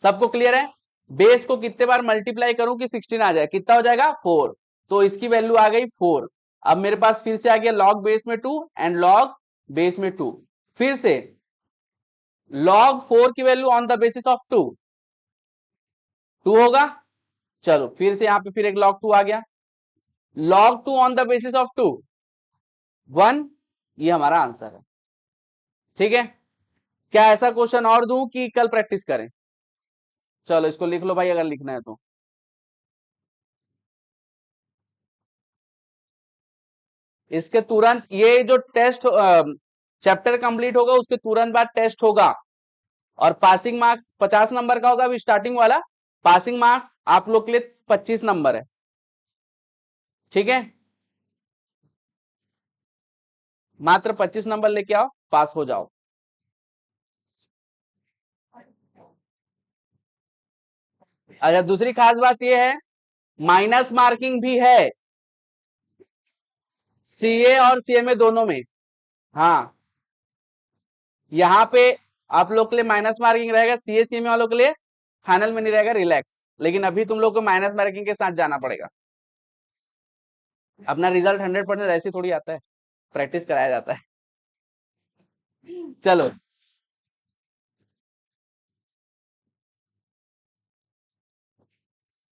सबको क्लियर है? बेस को कितने बार मल्टीप्लाई करूं कि 16 आ जाए? कितना हो जाएगा? 4। तो इसकी वैल्यू आ गई 4। अब मेरे पास फिर से आ गया log बेस में 2 एंड log बेस में 2। फिर से log 4 की value on the basis of 2, 2 होगा। चलो फिर से यहां पे फिर एक log 2 आ गया, log 2 on the basis of 2 1, ये हमारा आंसर है। ठीक है, क्या ऐसा क्वेश्चन और दूं कि कल प्रैक्टिस करें? चलो इसको लिख लो भाई अगर लिखना है तो। इसके तुरंत ये जो टेस्ट चैप्टर कंप्लीट होगा उसके तुरंत बाद टेस्ट होगा, और पासिंग मार्क्स 50 नंबर का होगा। अभी स्टार्टिंग वाला पासिंग मार्क्स आप लोग के लिए 25 नंबर है। ठीक है, मात्र 25 नंबर लेके आओ, पास हो जाओ। अच्छा, दूसरी खास बात यह है माइनस मार्किंग भी है सीए और सीएमए दोनों में। हाँ, यहाँ पे आप लोग के लिए माइनस मार्किंग रहेगा, सीए सीएमए वालों के लिए फाइनल में नहीं रहेगा, रिलैक्स। लेकिन अभी तुम लोग को माइनस मार्किंग के साथ जाना पड़ेगा। अपना रिजल्ट 100% ऐसे थोड़ी आता है, प्रैक्टिस कराया जाता है। चलो